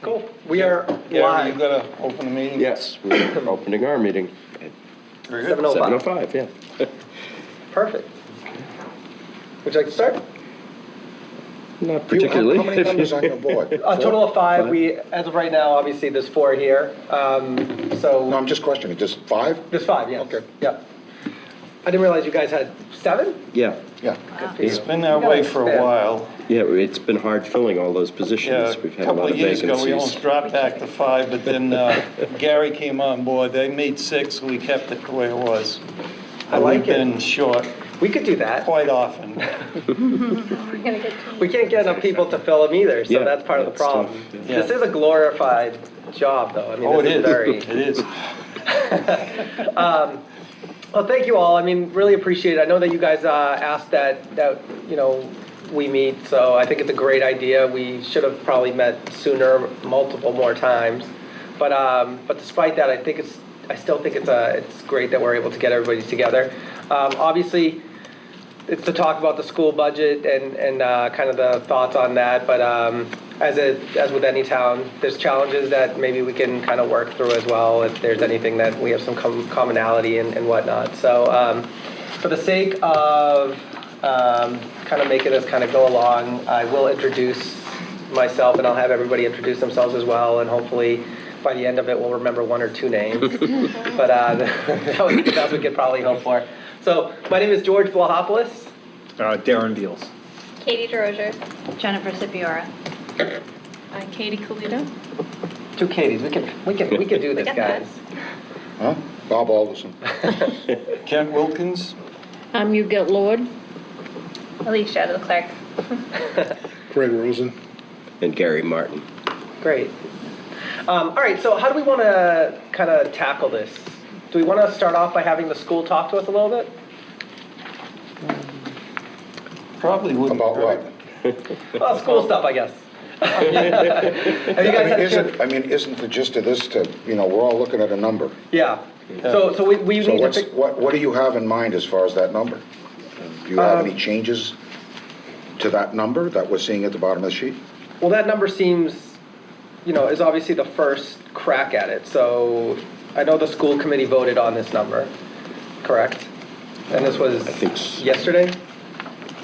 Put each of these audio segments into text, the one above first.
Cool. We are Gary, live. you gotta open the meeting? Yes, we're opening our meeting at Very good. 7:05. 7:05, yeah. Perfect. Would you like to start? Not How particularly. many members on your board? A total of five. Five. We, as of right now, obviously there's four here. No, So I'm just questioning, just 5? there's five, yes. Okay. Yep. I didn't realize you guys had 7? Yeah, Yeah. It's been that way for a while. yeah, it's been hard filling all those Yeah, positions. a We've had a couple lot of of years ago, we vacancies. almost dropped back to 5, but then Gary came on board. They made 6, so we kept it the way it was. I like We've it. been short We could do that. quite often. We can't get enough people to fill them either, so Yeah, that's part of the that's problem. tough, yeah. This is a glorified job, though. I mean, Oh, it this is. very. It is. Well, thank you all. I mean, really appreciate it. I know that you guys asked that we meet, so I think it's a great idea. We should have probably met sooner, multiple more times. But despite that, I still think it's great that we're able to get everybody together. Obviously, it's to talk about the school budget and kind of the thoughts on that. But as with any town, there's challenges that maybe we can kind of work through as well if there's anything that we have some commonality and whatnot. So for the sake of kind of making this kind of go along, I will introduce myself and I'll have everybody introduce themselves as well, and hopefully by the end of it we'll remember one or two names. But that would be the best we could probably hope for. So my name is George Vlahopoulos. Darren Beals. Katie DeRosier. Jennifer Sipiora. I'm Katie Colito. Two Katies. We can do this, got guys. Huh? Bob Alderson. Kent Wilkins? I'm Uget Lord. Alicia, the clerk. Craig Rosen. And Gary Martin. Great. All right, so how do we want to kind of tackle this? Do we want to start off by having the school talk to us a little bit? Probably wouldn't. About hurt. what? Well, school stuff, I guess. Have you guys had a chance? Isn't the gist of this to, we're all looking at a number. Yeah. So we So need to pick. what do you have in mind as far as that number? Do you have any changes to that number that we're seeing at the bottom of the sheet? Well, that number seems, is obviously the first crack at it. So I know the school committee voted on this number, correct? And this was I think so. yesterday?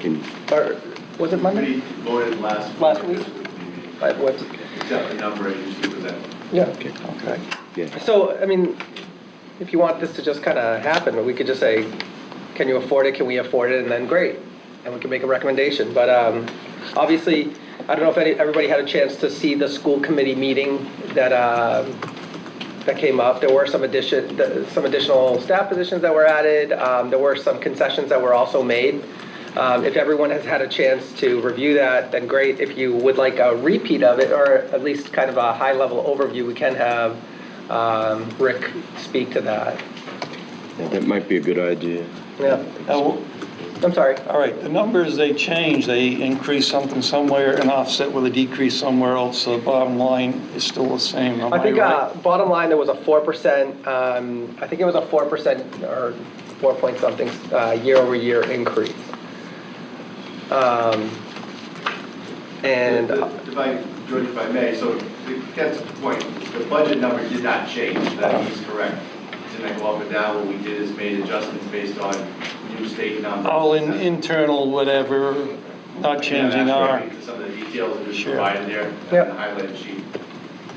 In- Or was it Monday? We voted last week? What? Except the number as usually presented. Yeah. Okay. Yeah. So, I mean, if you want this to just kind of happen, we could just say, can you afford it? Can we afford it? And then great. And we can make a recommendation. But obviously, I don't know if everybody had a chance to see the school committee meeting that came up. There were some additional staff positions that were added. There were some concessions that were also made. If everyone has had a chance to review that, then great. If you would like a repeat of it, or at least kind of a high-level overview, we can have Rick speak to that. Yeah, that might be a good idea. Yeah. Now, I'm sorry. all right, the numbers, they change. They increase something somewhere and offset with a decrease somewhere else, so the bottom line is still the same. Am I think right? bottom line, there was a 4%, I think it was a 4% or 4 point something year-over-year increase. And George, if I may, so to Kent's point, the budget number did not change, that is correct. It didn't go up and down, what we did is made adjustments based on new state numbers. All in internal, whatever, not changing our, Some of the details are just Sure. provided there Yep. on the highlighted sheet.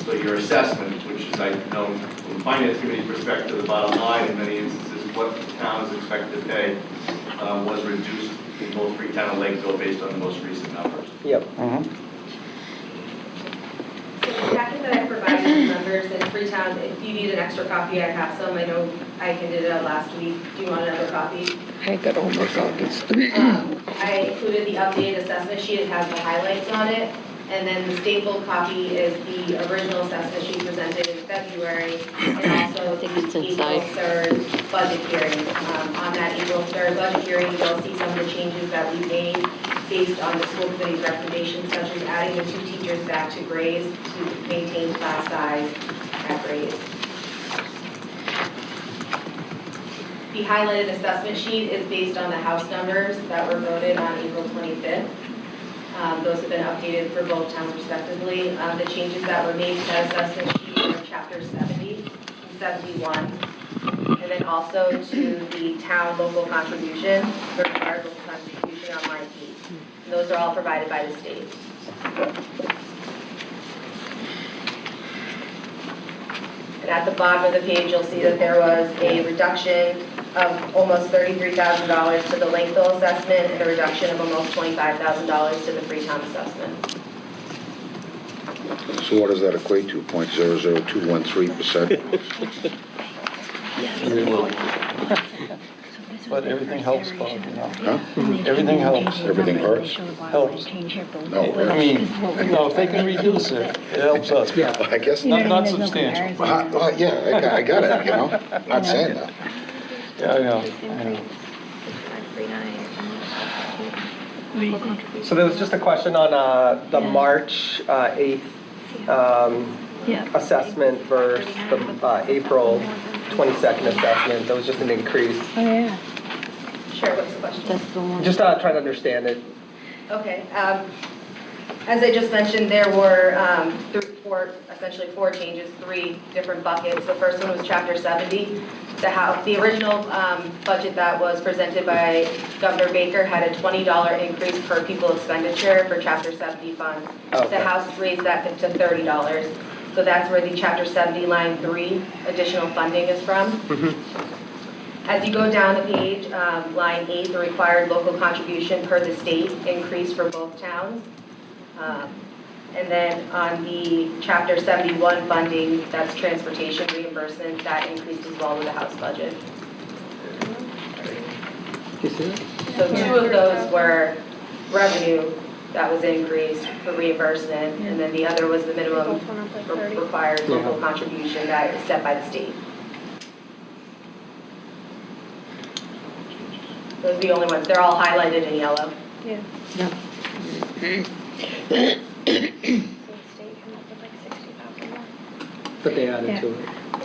So your assessment, which is, I know, from the finance committee perspective, the bottom line in many instances, what the town is expected to pay was reduced in both Freetown and Lakeville based on the most recent numbers. Yep. The packet that I provided the members in Freetown, if you need an extra copy, I have some. I know I handed it out last week. Do you want another copy? I got all my copies. I included the updated assessment sheet. It has the highlights on it. And then the stapled copy is the original assessment sheet presented in February, and also the think it's April inside. 3rd budget hearing. On that April 3rd budget hearing, you'll see some of the changes that we made based on the school committee's recommendations, such as adding the 2 teachers back to grades to maintain class size at grades. The highlighted assessment sheet is based on the House numbers that were voted on April 25th. Those have been updated for both towns respectively. The changes that were made to that assessment sheet were chapter 70 and 71. And then also to the town local contribution, the required local contribution on line 8. And those are all provided by the state. And at the bottom of the page, you'll see that there was a reduction of almost $33,000 to the Lakeville assessment and a reduction of almost $25,000 to the Freetown assessment. So what does that equate to, 0.00213%? But everything helps, Bob, you know. Huh? Everything helps. Everything hurts? Helps. No, it I hurts. mean, no, if they can reduce it, it helps us. Yeah. Well, I guess Not, not. not substantial. Yeah, I got it, you know? Not saying that. Yeah, I know. So there was just a question on the March 8th assessment versus the April 22nd assessment. There was just an increase. Oh, yeah. Sure, what's the question? That's the one. Just trying to understand it. Okay, as I just mentioned, there were essentially four changes, 3 different buckets. The first one was Chapter 70. The original budget that was presented by Governor Baker had a $20 increase per pupil expenditure for Chapter 70 funds. Okay. The House raised that to $30. So that's where the Chapter 70 line 3 additional funding is from. As you go down the page, line 8, the required local contribution per the state increased for both towns. And then on the Chapter 71 funding, that's transportation reimbursement, that increased as well with the House budget. Do you see it? So 2 of those were revenue that was increased for reimbursement, and then the other was the minimum required local contribution that is set by the state. Those are the only ones. They're all highlighted in yellow. Yeah. Yep. So the state came up with like 60,000 more. But they added Yeah. to it.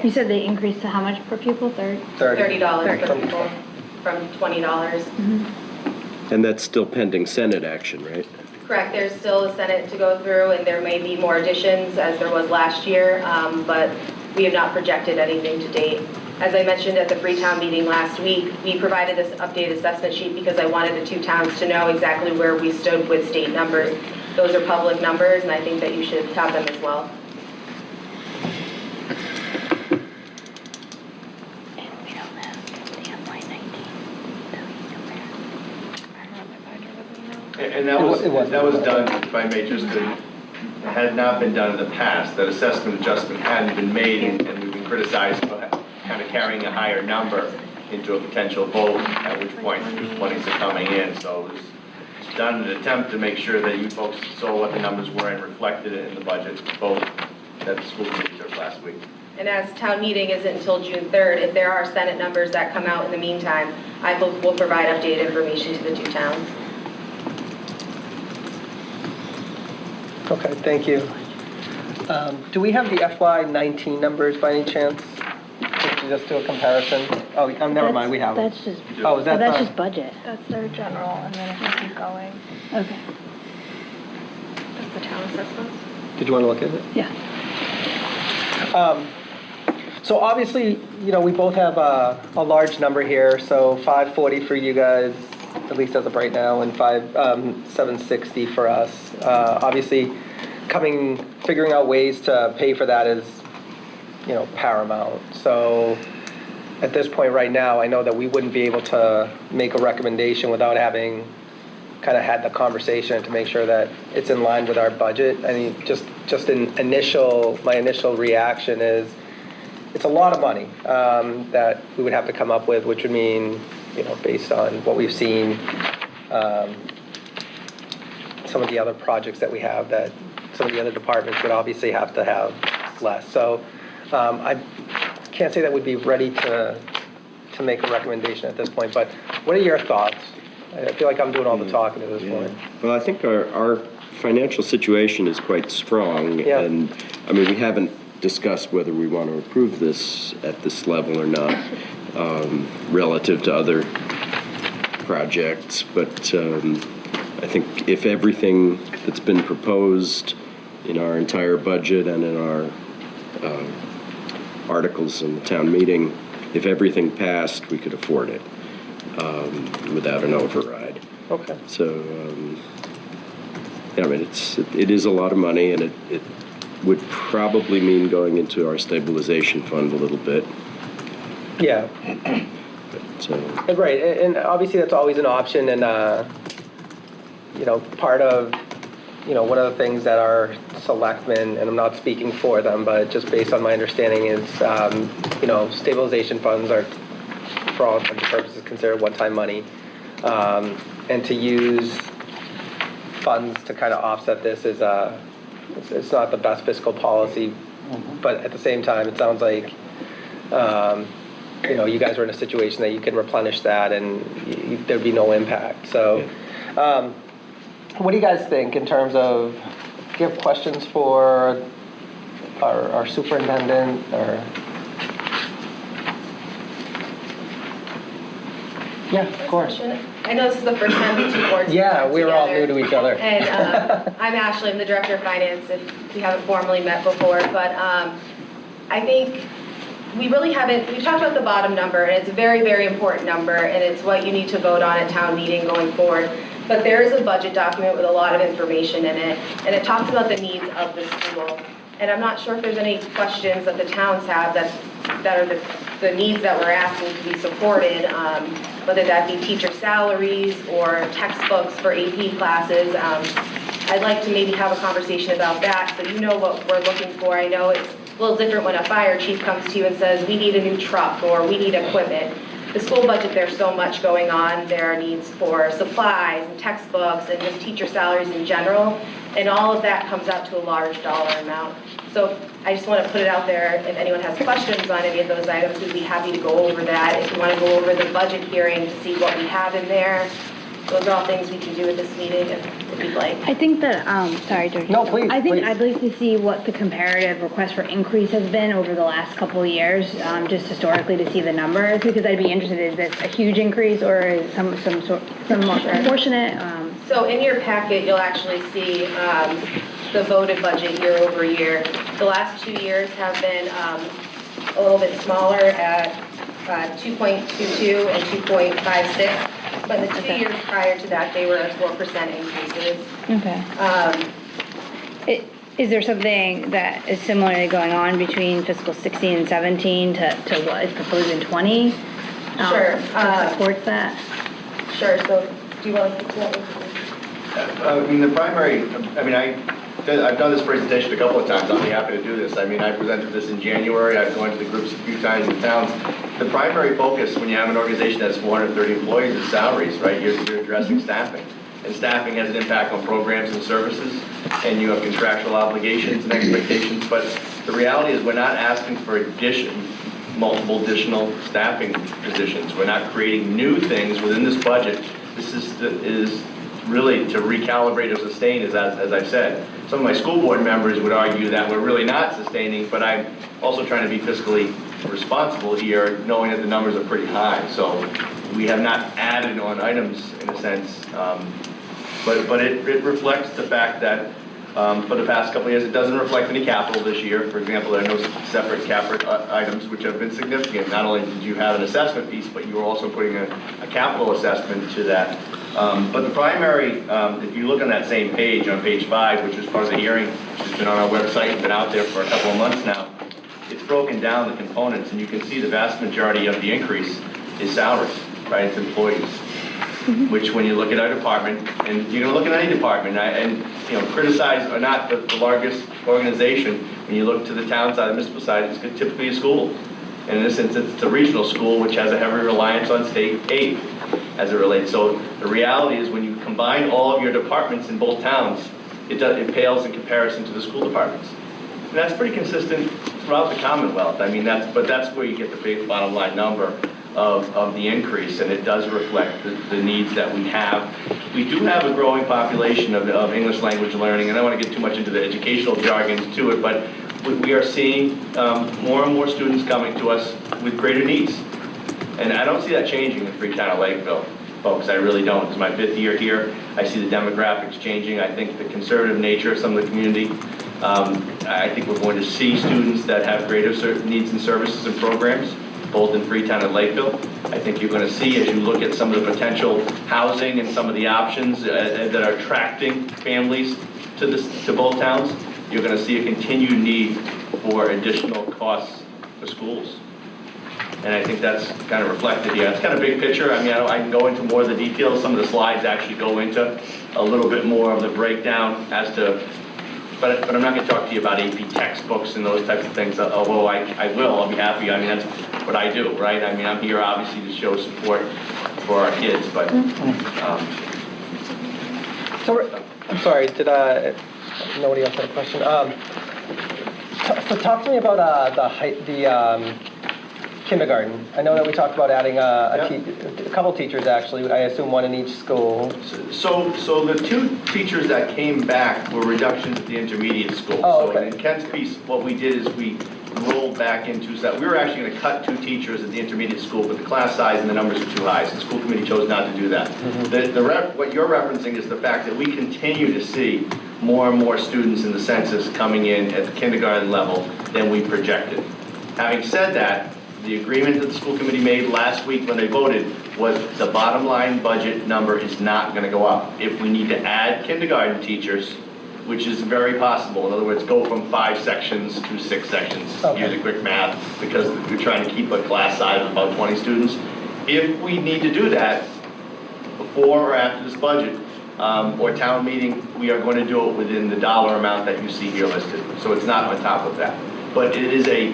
You said they increased to how much per pupil? 30? $30 per From- pupil from $20. And that's still pending Senate action, right? Correct, there's still a Senate to go through, and there may be more additions as there was last year, but we have not projected anything to date. As I mentioned at the Freetown meeting last week, we provided this updated assessment sheet because I wanted the 2 towns to know exactly where we stood with state numbers. Those are public numbers, and I think that you should have them as well. And we don't have the FY 19 that we can compare. I don't have my binder with me now. And that was, It was- that was done, if I may just, it had not been done in the past. That assessment adjustment hadn't been made, and we've been criticized for kind of carrying a higher number into a potential vote, at which point monies are coming in. So it was done in an attempt to make sure that you folks saw what the numbers were and reflected it in the budget vote that the school committee took last week. And as town meeting isn't until June 3rd, if there are Senate numbers that come out in the meantime, I will provide updated information to the 2 towns. Okay, thank you. Do we have the FY19 numbers by any chance? Just do a comparison? Oh, never mind, we have them. That's just, Oh, is that that's the- just budget. That's their general, and then if you keep going, Okay. that's the town assessments. Did you want to look at it? Yeah. So obviously, we both have a large number here, so 540 for you guys, at least as of right now, and 760 for us. Obviously, figuring out ways to pay for that is, paramount. So at this point right now, I know that we wouldn't be able to make a recommendation without having kind of had the conversation to make sure that it's in line with our budget. I mean, just my initial reaction is, it's a lot of money that we would have to come up with, which would mean, based on what we've seen, some of the other projects that we have, that some of the other departments would obviously have to have less. So I can't say that we'd be ready to make a recommendation at this point, but what are your thoughts? I feel like I'm doing all the talking at this point. Well, I think our financial situation is quite strong. Yeah. And, we haven't discussed whether we want to approve this at this level or not, relative to other projects. But I think if everything that's been proposed in our entire budget and in our articles in the town meeting, if everything passed, we could afford it without an override. Okay. So, I mean, it is a lot of money, and it would probably mean going into our stabilization fund a little bit. Yeah. So, Right, and obviously that's always an option, and, part of, one of the things that our selectmen, and I'm not speaking for them, but just based on my understanding is, stabilization funds are, for all intents and purposes, considered one-time money. And to use funds to kind of offset this is, it's not the best fiscal policy, but at the same time, it sounds like, you guys are in a situation that you can replenish that and there'd be no impact. So, what do you guys think in terms of, do you have questions for our superintendent or? Yeah, of course. I know this is the first time the two boards have Yeah, come we were all new together. to each other. And I'm Ashley, I'm the Director of Finance, if we haven't formally met before, but I think we really haven't, we've talked about the bottom number, and it's a very, very important number, and it's what you need to vote on at town meeting going forward. But there is a budget document with a lot of information in it, and it talks about the needs of the school. And I'm not sure if there's any questions that the towns have that are the needs that we're asking to be supported, whether that be teacher salaries or textbooks for AP classes. I'd like to maybe have a conversation about that so you know what we're looking for. I know it's a little different when a fire chief comes to you and says, we need a new truck or we need equipment. The school budget, there's so much going on. There are needs for supplies and textbooks and just teacher salaries in general. And all of that comes out to a large dollar amount. So I just want to put it out there, if anyone has questions on any of those items, we'd be happy to go over that. If you want to go over the budget hearing to see what we have in there, those are all things we can do at this meeting if you'd like. I think that, sorry, George. No, please, I think please. I'd like to see what the comparative request for increase has been over the last couple of years, just historically to see the numbers, because I'd be interested, is this a huge increase or is some more proportionate? So in your packet, you'll actually see the voted budget year over year. The last 2 years have been a little bit smaller at 2.22 and 2.56. But the 2 years prior to that, they were at 4% increases. Okay. Is there something that is similarly going on between fiscal 16 and 17 to what is proposed in 20? Sure. That supports that? Sure, so do you want to speak to that? I mean, I've done this presentation a couple of times. I'll be happy to do this. I mean, I presented this in January. I've gone to the groups a few times in towns. The primary focus when you have an organization that's 430 employees is salaries, right? You're addressing staffing. And staffing has an impact on programs and services, and you have contractual obligations and expectations. But the reality is we're not asking for multiple additional staffing positions. We're not creating new things within this budget. This is really to recalibrate or sustain, as I've said. Some of my school board members would argue that we're really not sustaining, but I'm also trying to be fiscally responsible here, knowing that the numbers are pretty high. So we have not added on items in a sense, but it reflects the fact that for the past couple of years, it doesn't reflect any capital this year. For example, there are no separate capital items, which have been significant. Not only did you have an assessment piece, but you were also putting a capital assessment to that. But the primary, if you look on that same page, on page 5, which is part of the hearing, which has been on our website and been out there for a couple of months now, it's broken down the components, and you can see the vast majority of the increase is salaries, right? It's employees. Which when you look at our department, and you're going to look at any department, and criticize or not the largest organization, when you look to the town side, the municipal side, it's typically a school. And in this instance, it's a regional school, which has a heavy reliance on state aid as it relates. So the reality is when you combine all of your departments in both towns, it pales in comparison to the school departments. And that's pretty consistent throughout the Commonwealth. I mean, that's where you get the big bottom line number of the increase, and it does reflect the needs that we have. We do have a growing population of English language learning, and I don't want to get too much into the educational jargon to it, but we are seeing more and more students coming to us with greater needs. And I don't see that changing in Freetown or Lakeville. folks, I really don't. It's my 5th year here. I see the demographics changing. I think the conservative nature of some of the community. I think we're going to see students that have greater needs and services and programs, both in Freetown and Lakeville. I think you're going to see, as you look at some of the potential housing and some of the options that are attracting families to both towns, you're going to see a continued need for additional costs for schools. And I think that's kind of reflected here. It's kind of big picture. I mean, I can go into more of the details. Some of the slides actually go into a little bit more of the breakdown as to, but I'm not going to talk to you about AP textbooks and those types of things, although I will. I'll be happy. I mean, that's what I do, right? I mean, I'm here obviously to show support for our kids, but So, I'm sorry, nobody else had a question? So talk to me about the kindergarten. I know that we talked about adding a couple teachers, actually. I assume one in each school. So the 2 teachers that came back were reductions at the intermediate school. Oh, okay. So in Kent's piece, what we did is we rolled back into that. We were actually going to cut 2 teachers at the intermediate school, but the class size and the numbers are too high, so the school committee chose not to do that. What you're referencing is the fact that we continue to see more and more students in the census coming in at the kindergarten level than we projected. Having said that, the agreement that the school committee made last week when they voted was the bottom line budget number is not going to go up. If we need to add kindergarten teachers, which is very possible, in other words, go from 5 sections to 6 sections, Okay. use a quick math, because we're trying to keep a class size of about 20 students. If we need to do that before or after this budget or town meeting, we are going to do it within the dollar amount that you see here listed. So it's not on top of that. But it is a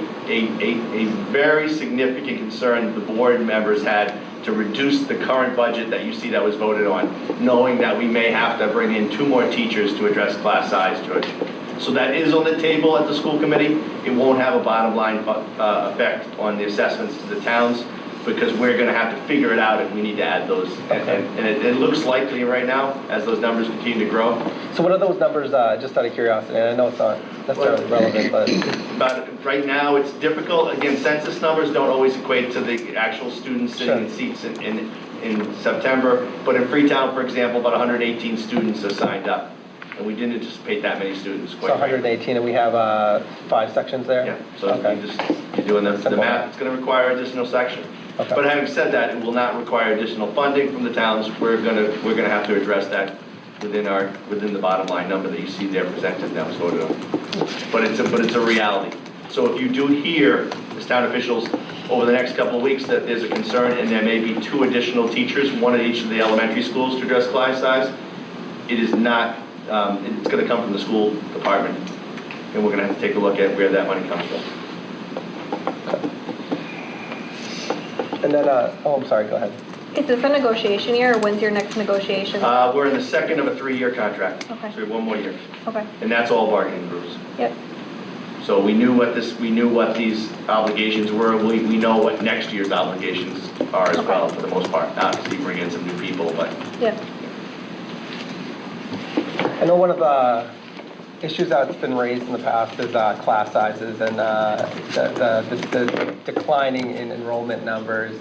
very significant concern the board members had to reduce the current budget that you see that was voted on, knowing that we may have to bring in 2 more teachers to address class size, George. So that is on the table at the school committee. It won't have a bottom line effect on the assessments to the towns, because we're going to have to figure it out if we need to add those. Okay. And it looks likely right now, as those numbers continue to grow. So what are those numbers, just out of curiosity? And I know it's not necessarily relevant, but... But right now, it's difficult. Again, census numbers don't always equate to the actual students sitting in seats in September. But in Freetown, for example, about 118 students are signed up. And we didn't anticipate that many students, So quite frankly. 118, and we have 5 sections there? Yeah, so Okay. you're doing the Simple. math, it's going to require additional section. Okay. But having said that, it will not require additional funding from the towns. We're going to have to address that within the bottom line number that you see there presented that was voted on. But it's a reality. So if you do hear, as town officials, over the next couple of weeks that there's a concern and there may be 2 additional teachers, 1 at each of the elementary schools to address class size, it is not, it's going to come from the school department. And we're going to have to take a look at where that money comes from. And then, I'm sorry, go ahead. Is this a negotiation year, or when's your next negotiation? We're in the second of a 3-year contract. Okay. So we have 1 more year. Okay, And that's all bargaining groups. yep. So we knew what these obligations were. We know what next year's obligations are as well, for the most part. Obviously, bring in some new people, but Yep. I know one of the issues that's been raised in the past is class sizes and the declining in enrollment numbers.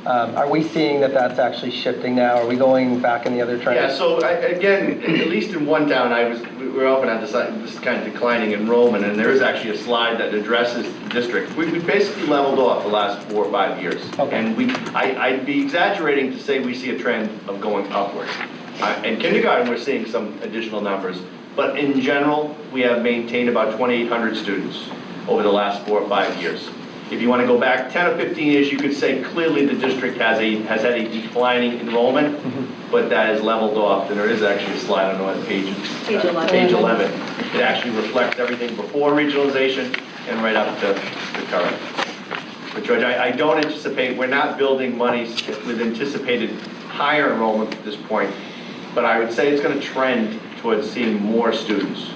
Are we seeing that that's actually shifting now? Are we going back in the other trend? yeah. So again, at least in one town, we were often at this kind of declining enrollment, and there is actually a slide that addresses the district. We basically leveled off the last 4 or 5 years, Okay. and I'd be exaggerating to say we see a trend of going upward. In kindergarten, we're seeing some additional numbers, but in general, we have maintained about 2,800 students over the last 4 or 5 years. If you want to go back 10 or 15 years, you could say clearly the district has had a declining enrollment, but that has leveled off. And there is actually a slide, I don't know what page. Page 11. Page 11. It actually reflects everything before regionalization and right up to the current. But George, I don't anticipate, we're not building monies with anticipated higher enrollment at this point, but I would say it's going to trend towards seeing more students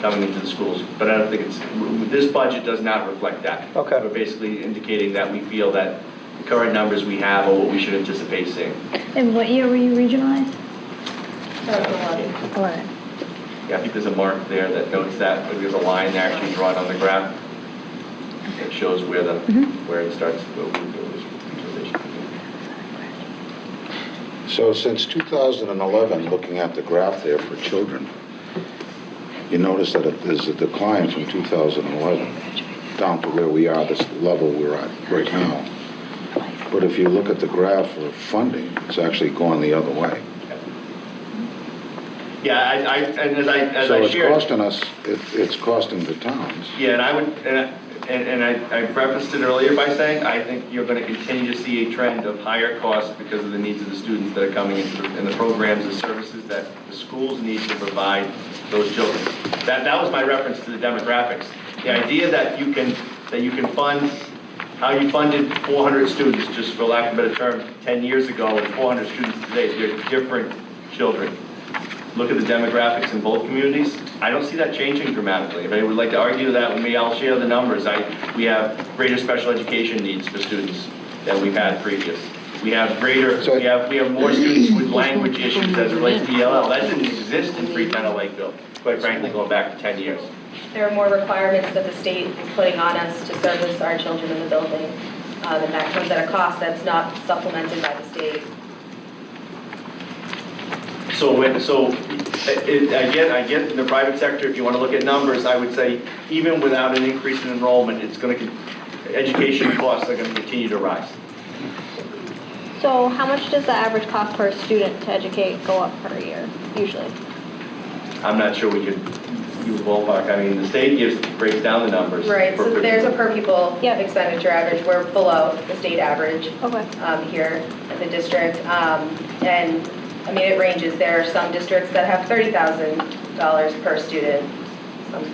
coming into the schools. But I don't think this budget does not reflect that. Okay. We're basically indicating that we feel that the current numbers we have are what we should anticipate seeing. And what year were you regionalized? That was 11. 11. Yeah, I think there's a mark there that notes that, but there's a line there actually drawn on the graph that shows where it starts. Where we do this regionalization. So since 2011, looking at the graph there for children, you notice that there's a decline from 2011 down to where we are, this level we're at right now. But if you look at the graph for funding, it's actually going the other way. Yeah, as I So it's shared. costing us, it's costing the towns. Yeah, and I would, and I prefaced it earlier by saying, I think you're going to continue to see a trend of higher costs because of the needs of the students that are coming into in the programs and services that the schools need to provide those children. That was my reference to the demographics. The idea that you can fund, how you funded 400 students, just for lack of a better term, 10 years ago, and 400 students today, they're different children. Look at the demographics in both communities. I don't see that changing dramatically. If anyone would like to argue that with me, I'll share the numbers. We have greater special education needs for students than we've had previous. We have we have more students with language issues as it relates to ELL. That didn't exist in Freetown or Lakeville, quite frankly, going back to 10 years. There are more requirements that the state is putting on us to service our children in the building. And that comes at a cost that's not supplemented by the state. I get in the private sector, if you want to look at numbers, I would say even without an increase in enrollment, education costs are going to continue to rise. So how much does the average cost per student to educate go up per year, usually? I'm not sure we could use ballpark. I mean, the state breaks down the numbers. Right, so there's a per pupil Yep. expenditure average. We're below the state average Okay. here at the district. And I mean, it ranges. There are some districts that have $30,000 per student, some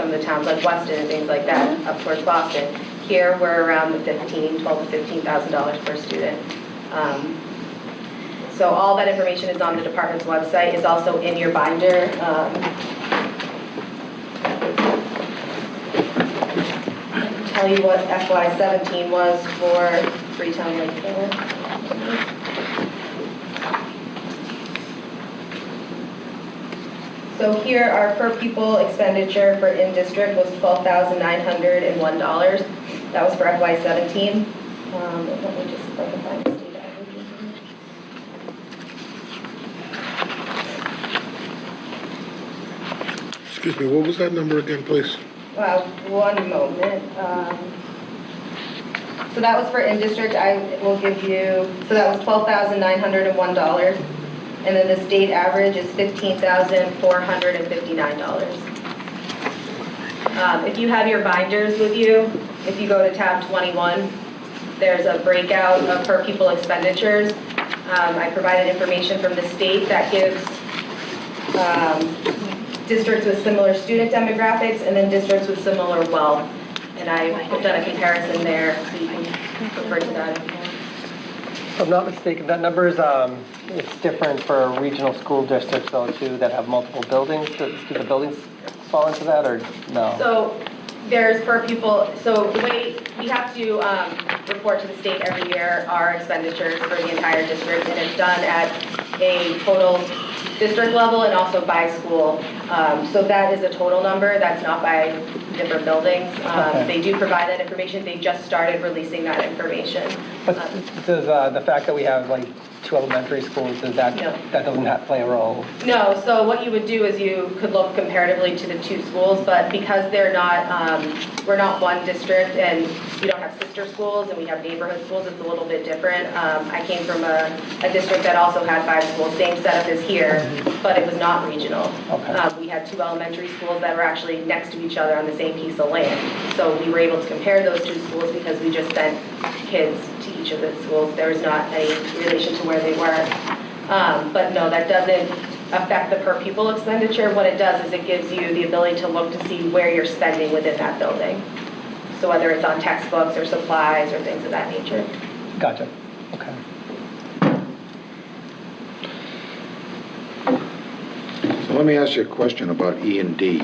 of the towns like Weston and things like that, up towards Boston. Here, we're around the $12,000 to $15,000 per student. So all that information is on the department's website. It's also in your binder. I can tell you what FY17 was for Freetown Lakeville. So here, our per pupil expenditure for in-district was $12,901. That was for FY17. Let me just, if I can find the state average. Excuse me, what was that number again, please? One moment. So that was for in-district. I will give you, so that was $12,901. And then the state average is $15,459. If you have your binders with you, if you go to tab 21, there's a breakout of per pupil expenditures. I provided information from the state that gives districts with similar student demographics and then districts with similar wealth. And I've done a comparison there, so you can refer to that. If I'm not mistaken, that number is, it's different for regional school districts though too, that have multiple buildings. Do the buildings fall into that or no? So there's per pupil, so the way we have to report to the state every year our expenditures for the entire district, and it's done at a total district level and also by school. So that is a total number, that's not by different buildings. Okay. They do provide that information, they just started releasing that information. But does the fact that we have like 2 elementary schools, does that, No. that doesn't play a role? No, so what you would do is you could look comparatively to the 2 schools, but because they're not, we're not one district and we don't have sister schools and we have neighborhood schools, it's a little bit different. I came from a district that also had 5 schools, same setup as here, but it was not regional. Okay. We had 2 elementary schools that were actually next to each other on the same piece of land. So we were able to compare those 2 schools because we just sent kids to each of the schools. There was not any relation to where they were. But no, that doesn't affect the per pupil expenditure. What it does is it gives you the ability to look to see where you're spending within that building. So whether it's on textbooks or supplies or things of that nature. Gotcha, okay. So let me ask you a question about E&D.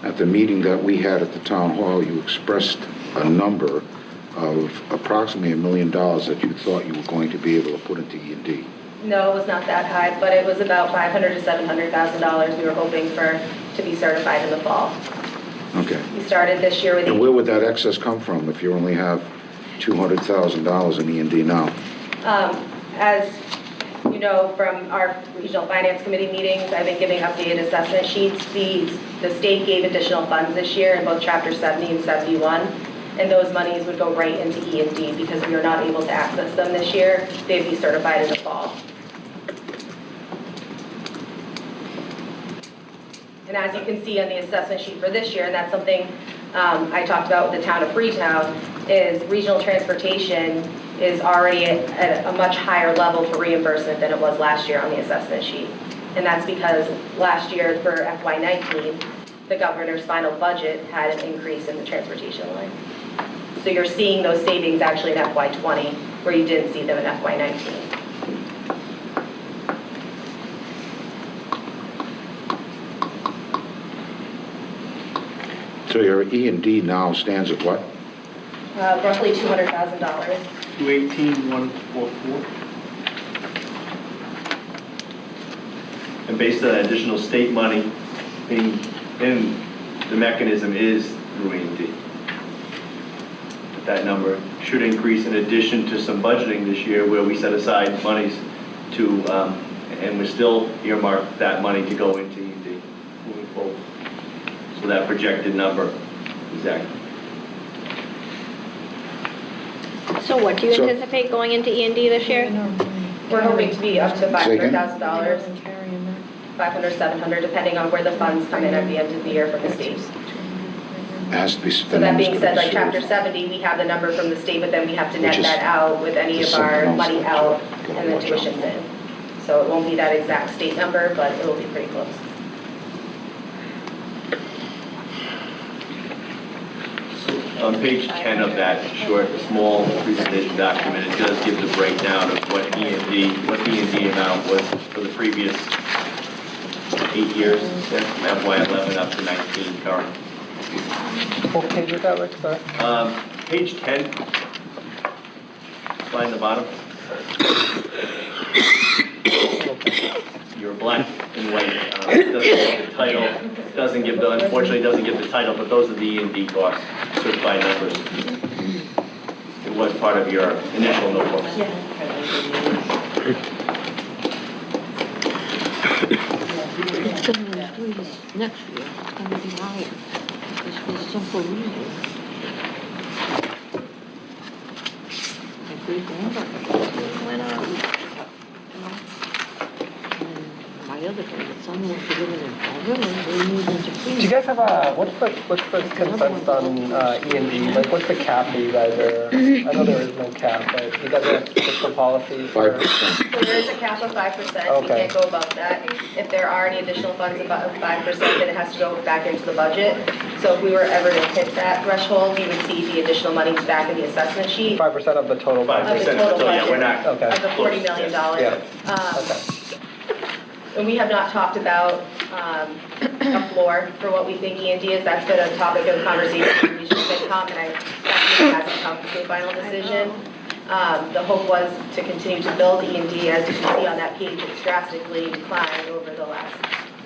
At the meeting that we had at the town hall, you expressed a number of approximately $1 million that you thought you were going to be able to put into E&D. No, it was not that high, but it was about $500,000 to $700,000 we were hoping to be certified in the fall. Okay. We started this year with. And where would that excess come from if you only have $200,000 in E&D now? As you know from our regional finance committee meetings, I've been giving updated assessment sheets. The state gave additional funds this year in both Chapter 70 and 71, and those monies would go right into E&D because we were not able to access them this year. They'd be certified in the fall. And as you can see on the assessment sheet for this year, and that's something I talked about with the town of Freetown, is regional transportation is already at a much higher level for reimbursement than it was last year on the assessment sheet. And that's because last year for FY19, the governor's final budget had an increase in the transportation line. So you're seeing those savings actually in FY20, where you didn't see them in FY19. So your E&D now stands at what? Roughly $200,000. 218,144. And based on additional state money, and the mechanism is through E&D. That number should increase in addition to some budgeting this year where we set aside monies to, and we still earmark that money to go into E&D moving forward. So that projected number is accurate. So what do you So- anticipate going into E&D this year? We're hoping to be up to Say again? $500,000, 500, 700, depending on where the funds come in at the end of the year from the state. It has to be spent. So that being said, like Chapter 70, we have the number from the state, but then we have to net Which is that out with any of our something else money that out you and the gotta watch out. tuitions in. So it won't be that exact state number, but it will be pretty close. On page 10 of that short, small presentation document, it does give the breakdown of what E&D amount was for the previous 8 years, from FY11 up to 19 current. What page is that, Rick? Sorry. Page 10, line the bottom. Your black and white, doesn't give the title, unfortunately doesn't give the title, but those are the E&D costs, certified numbers. It was part of your initial notebook. It's going to increase next year. It's going to be higher because for a simple reason. Every number went up. And my other grandson went to live in Alberta and they moved into Freetown. Do you guys have what's the consensus on E&D? Like, what's the cap that you guys are, I know there is no cap, but you guys have fiscal policy for? 5%. So there is a cap of 5%. We Okay. can't go above that. If there are any additional funds above 5%, then it has to go back into the budget. So if we were ever to hit that threshold, you would see the additional monies back in the assessment sheet. 5% of the total budget? Of the total So, yeah, we're budget. not. Okay. Of the $40 million. Yeah. Okay. And we have not talked about a floor for what we think E&D is. That's been a topic of conversation in Regional FinCom, and that hasn't come to a final decision. The hope was to continue to build E&D. As you can see on that page, it's drastically declined over the last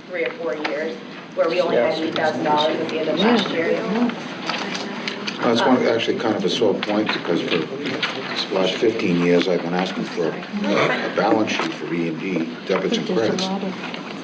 3 or 4 years, where we only had $8,000 at the end of last year. That's one, actually kind of a sore point, because for the last 15 years, I've been asking for a balance sheet for E&D, debits and credits.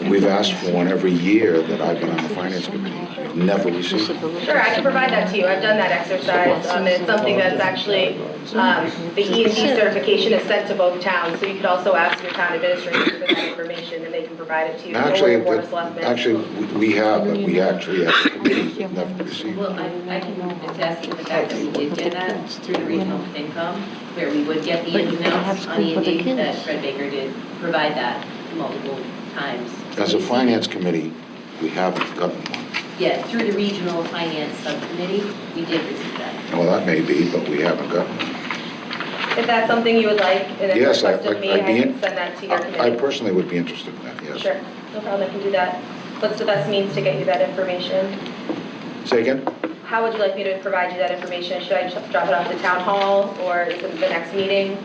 We've asked for one every year that I've been on the finance committee, never received it. Sure, I can provide that to you. I've done that exercise. It's something that's actually, the E&D certification is sent to both towns, so you could also ask your town administrator for that information, and they can provide it to you. Or your Board of Selectmen. Actually, we have, but we actually, as a committee, never received Well, it. I can attest to the fact that we did get that through the regional FinCom, where we would get the amounts on E&D, that Fred Baker did provide that multiple times. As a finance committee, we haven't gotten one. Yeah, through the regional finance subcommittee, we did receive that. Well, that may be, but we haven't gotten one. If that's something you would like, and it's Yes, requested of me, I I'd be can in- send that to your I committee. personally would be interested in that, yes. Sure, no problem, I can do that. What's the best means to get you that information? Say again? How would you like me to provide you that information? Should I drop it off to town hall, or is it the next meeting?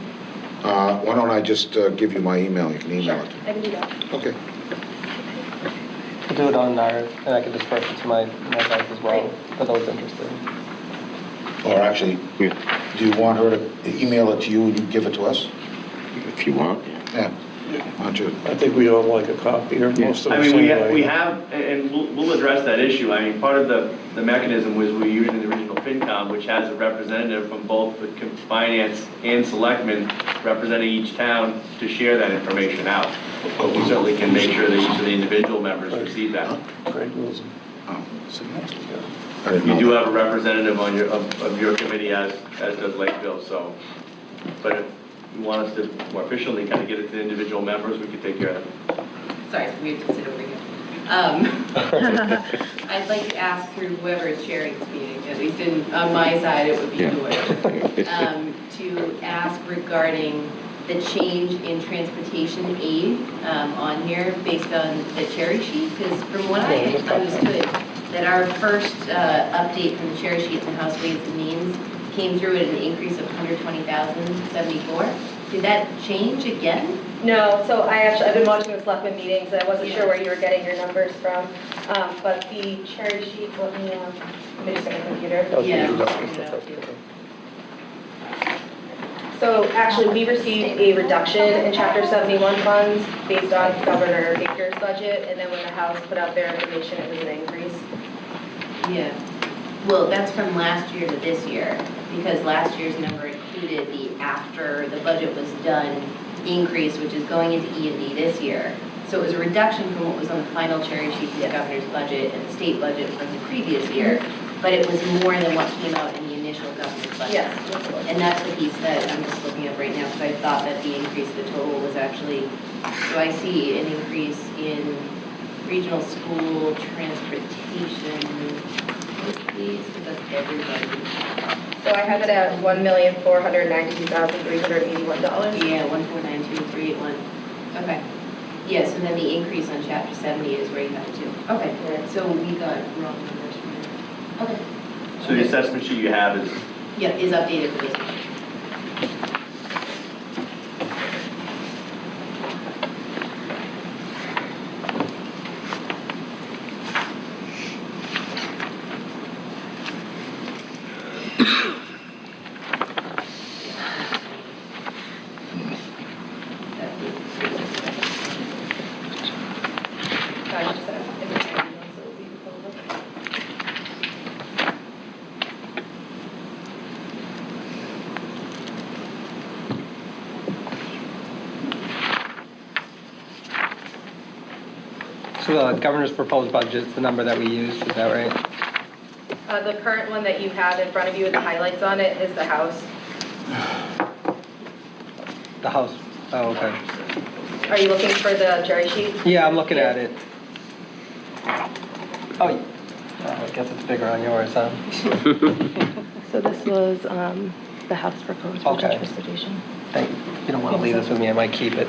Why don't I just give you my email, you can email it. I can do that. Okay. I'll do it on ours, and I can disperse it to my guys as well, for those interested. Or actually, do you want her to email it to you and you give it to us? If you want. Yeah. Aren't you? I think we all like a copy or most of I us mean, anyway. we have, and we'll address that issue. I mean, part of the mechanism was we're using the original FinCom, which has a representative from both the finance and selectmen representing each town to share that information out. But we certainly can make sure that each of the individual members receive that. Craig Wilson. Oh, Sit next to you. I didn't You know. do have a representative on of your committee, as does Lakeville, so. But if you want us to more efficiently kind of get it to the individual members, we could take care of that. Sorry, we have to sit over here. I'd like to ask through whoever is chairing this meeting, at least on my side, it would be Joy, to ask regarding the change in transportation aid on here based on the cherry sheet, because from what I understood, that our first update from the cherry sheet to House Ways and Means came through at an increase of 120,074. Did that change again? No, so I've been watching the selectmen meetings, and I wasn't sure where you were getting your numbers from. But the cherry sheet, let me just get my computer. Yeah. So actually, we received a reduction in Chapter 71 funds based on Governor Baker's budget, and then when the House put out their information, it was an increase. Yeah. Well, that's from last year to this year, because last year's number included the after the budget was done increase, which is going into E&D this year. So it was a reduction from what was on the final cherry sheet for the governor's budget and the state budget from the previous year, but it was more than what came out in the initial governor's budget. Yes, that's what. And that's the piece that I'm just looking at right now, because I thought that the increase, the total was actually, so I see an increase in regional school transportation, please, because that's everybody. So I have it at $1,492,381. Yeah, 1492381. Okay. Yes, and then the increase on chapter 70 is where you have it too. Okay, so we got wrong numbers from there. Okay. So the assessment sheet you have is, Yeah, is updated for this one. So the governor's proposed budget is the number that we used, is that right? The current one that you have in front of you with the highlights on it is the House. The House, oh, okay. Are you looking for the cherry sheet? Yeah, I'm looking at it. Oh, I guess it's bigger on yours, huh? So this was the House proposed budget Okay. transportation. Thank you. You don't want to leave this with me, I might keep it.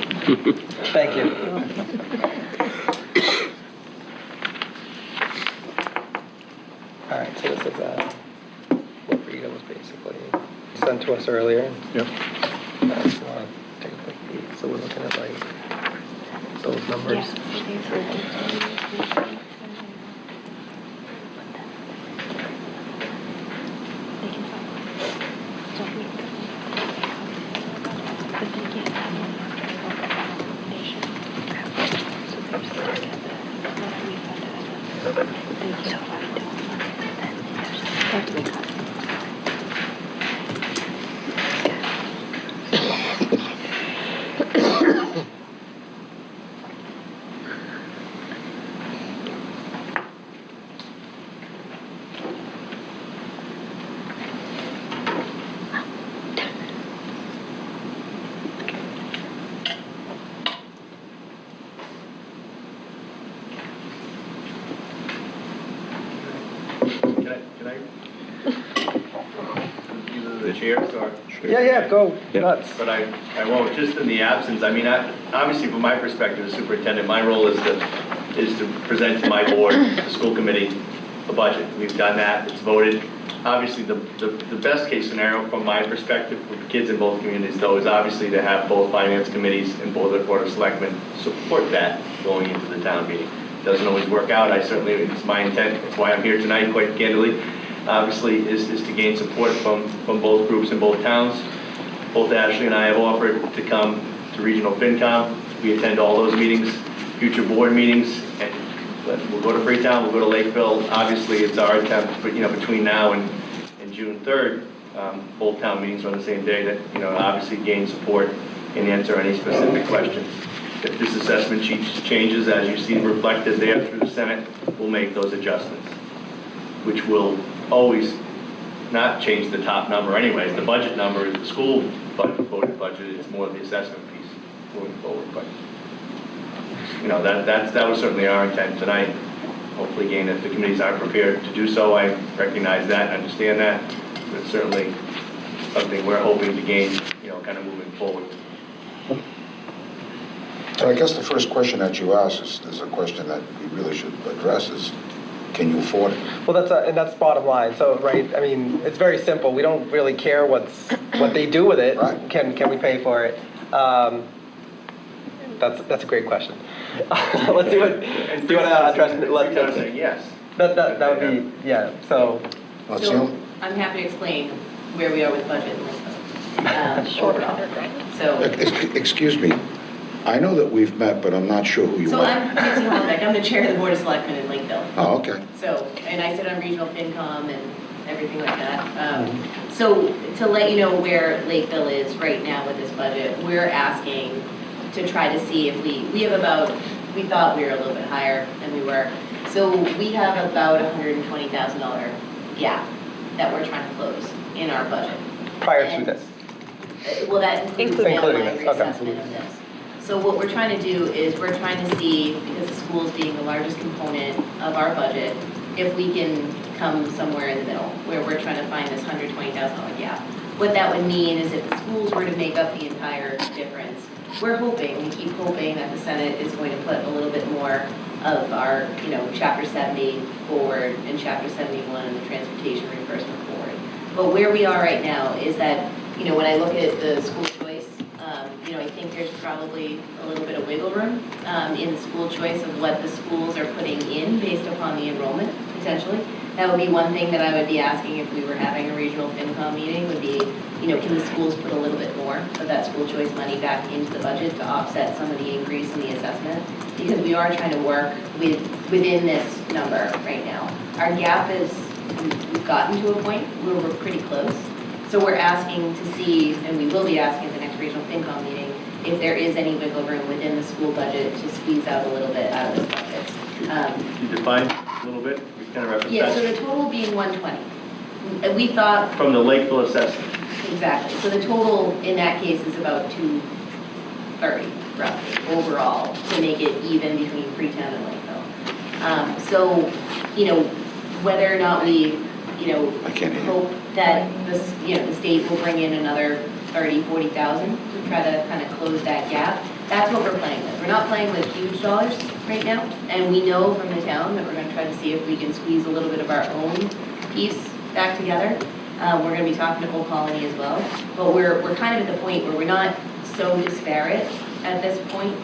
Thank you. All right, so this is what Rita was basically sent to us earlier. Yep. If you want to take a quick peek, so we're looking at like those numbers. can I? Either the chairs or? Yeah, go Yeah. nuts. But I won't, just in the absence, I mean, obviously from my perspective as superintendent, my role is to present to my board, the school committee, a budget. We've done that, it's voted. Obviously, the best case scenario from my perspective for kids in both communities though is obviously to have both finance committees and both the board of selectmen support that going into the town meeting. Doesn't always work out, it's my intent, that's why I'm here tonight, quite candidly. Obviously, is to gain support from both groups in both towns. Both Ashley and I have offered to come to Regional FinCom we attend all those meetings, future board meetings, and we'll go to Freetown, we'll go to Lakeville. Obviously, it's our attempt, but, between now and June 3rd, both town meetings are on the same day, that, obviously gain support and answer any specific questions. If this assessment sheet changes, as you see reflected there through the Senate, we'll make those adjustments, which will always not change the top number anyways. The budget number is the school voted budget. It's more the assessment piece moving forward. But, that was certainly our intent tonight. Hopefully, again, if the committees aren't prepared to do so, I recognize that and understand that. But it's certainly something we're hoping to gain, kind of moving forward. So I guess the first question that you asked is a question that we really should address is, can you afford it? Well, that's bottom line. So, right, I mean, it's very simple. We don't really care what they do with it. Right. Can we pay for it? That's a great question. Let's see what, do you want to address it? Let's say yes. That would be, yeah, so. Let's So see. I'm happy to explain where we are with budget. Overall. So. Excuse me. I know that we've met, but I'm not sure who you So are. I'm Nancy Hollenbeck. I'm the chair of the Board of Selectmen in Lakeville. Oh, okay. So, and I sit on regional FinCom and everything like that. So to let you know where Lakeville is right now with this budget, we're asking to try to see if we have about, we thought we were a little bit higher than we were. So we have about $120,000 gap that we're trying to close in our budget. Prior to this. Well, that includes the Including online this, okay. reassessment of this. So what we're trying to do is we're trying to see, because the schools being the largest component of our budget, if we can come somewhere in the middle, where we're trying to find this $120,000 gap. What that would mean is if the schools were to make up the entire difference, we're hoping, we keep hoping that the Senate is going to put a little bit more of our, Chapter 70 forward and Chapter 71 and the transportation reimbursement forward. But where we are right now is that, when I look at the school choice, I think there's probably a little bit of wiggle room in the school choice of what the schools are putting in based upon the enrollment, potentially. That would be one thing that I would be asking if we were having a regional FinCom meeting would be, can the schools put a little bit more of that school choice money back into the budget to offset some of the increase in the assessment? Because we are trying to work within this number right now. Our gap is, we've gotten to a point where we're pretty close. So we're asking to see, and we will be asking at the next regional FinCom meeting, if there is any wiggle room within the school budget to squeeze out a little bit out of this budget. Can you define a little bit? We kind of reference Yeah, that. so the total being 120. We thought, From the Lakeville assessment. exactly, so the total in that case is about 230 roughly overall to make it even between Freetown and Lakeville. So, whether or not we, I can't hear you. hope that the state will bring in another 30, 40,000 to try to kind of close that gap. That's what we're playing with. We're not playing with huge dollars right now, and we know from the town that we're going to try to see if we can squeeze a little bit of our own piece back together. We're going to be talking to Whole Colony as well, but we're kind of at the point where we're not so disparate at this point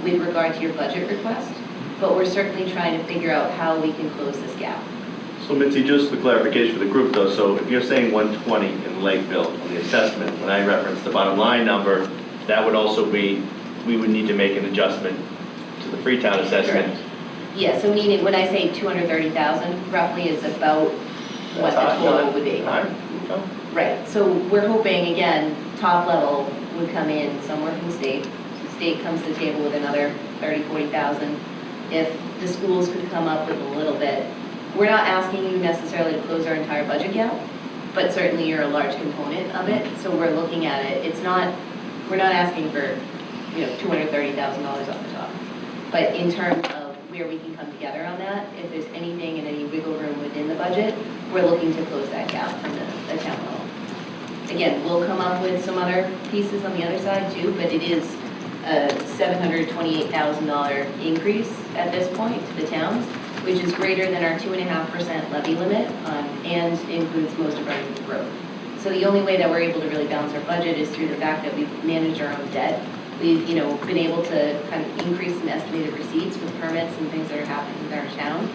with regard to your budget request, but we're certainly trying to figure out how we can close this gap. So Mitzi, just for clarification for the group though, so if you're saying 120 in Lakeville on the assessment, when I reference the bottom line number, that would also be, we would need to make an adjustment to the Freetown assessment. Correct. Yeah, so meaning when I say 230,000 roughly is about what the total would be. Right, so we're hoping, again, top level would come in somewhere from the state. The state comes to the table with another 30, 40,000. If the schools could come up with a little bit, we're not asking you necessarily to close our entire budget gap, but certainly you're a large component of it, so we're looking at it. We're not asking for, $230,000 off the top. But in terms of where we can come together on that, if there's anything and any wiggle room within the budget, we're looking to close that gap from the town level. Again, we'll come up with some other pieces on the other side too, but it is a $728,000 increase at this point to the towns, which is greater than our 2.5% levy limit and includes most of our growth. So the only way that we're able to really balance our budget is through the fact that we've managed our own debt. We've, been able to kind of increase some estimated receipts with permits and things that are happening in our town.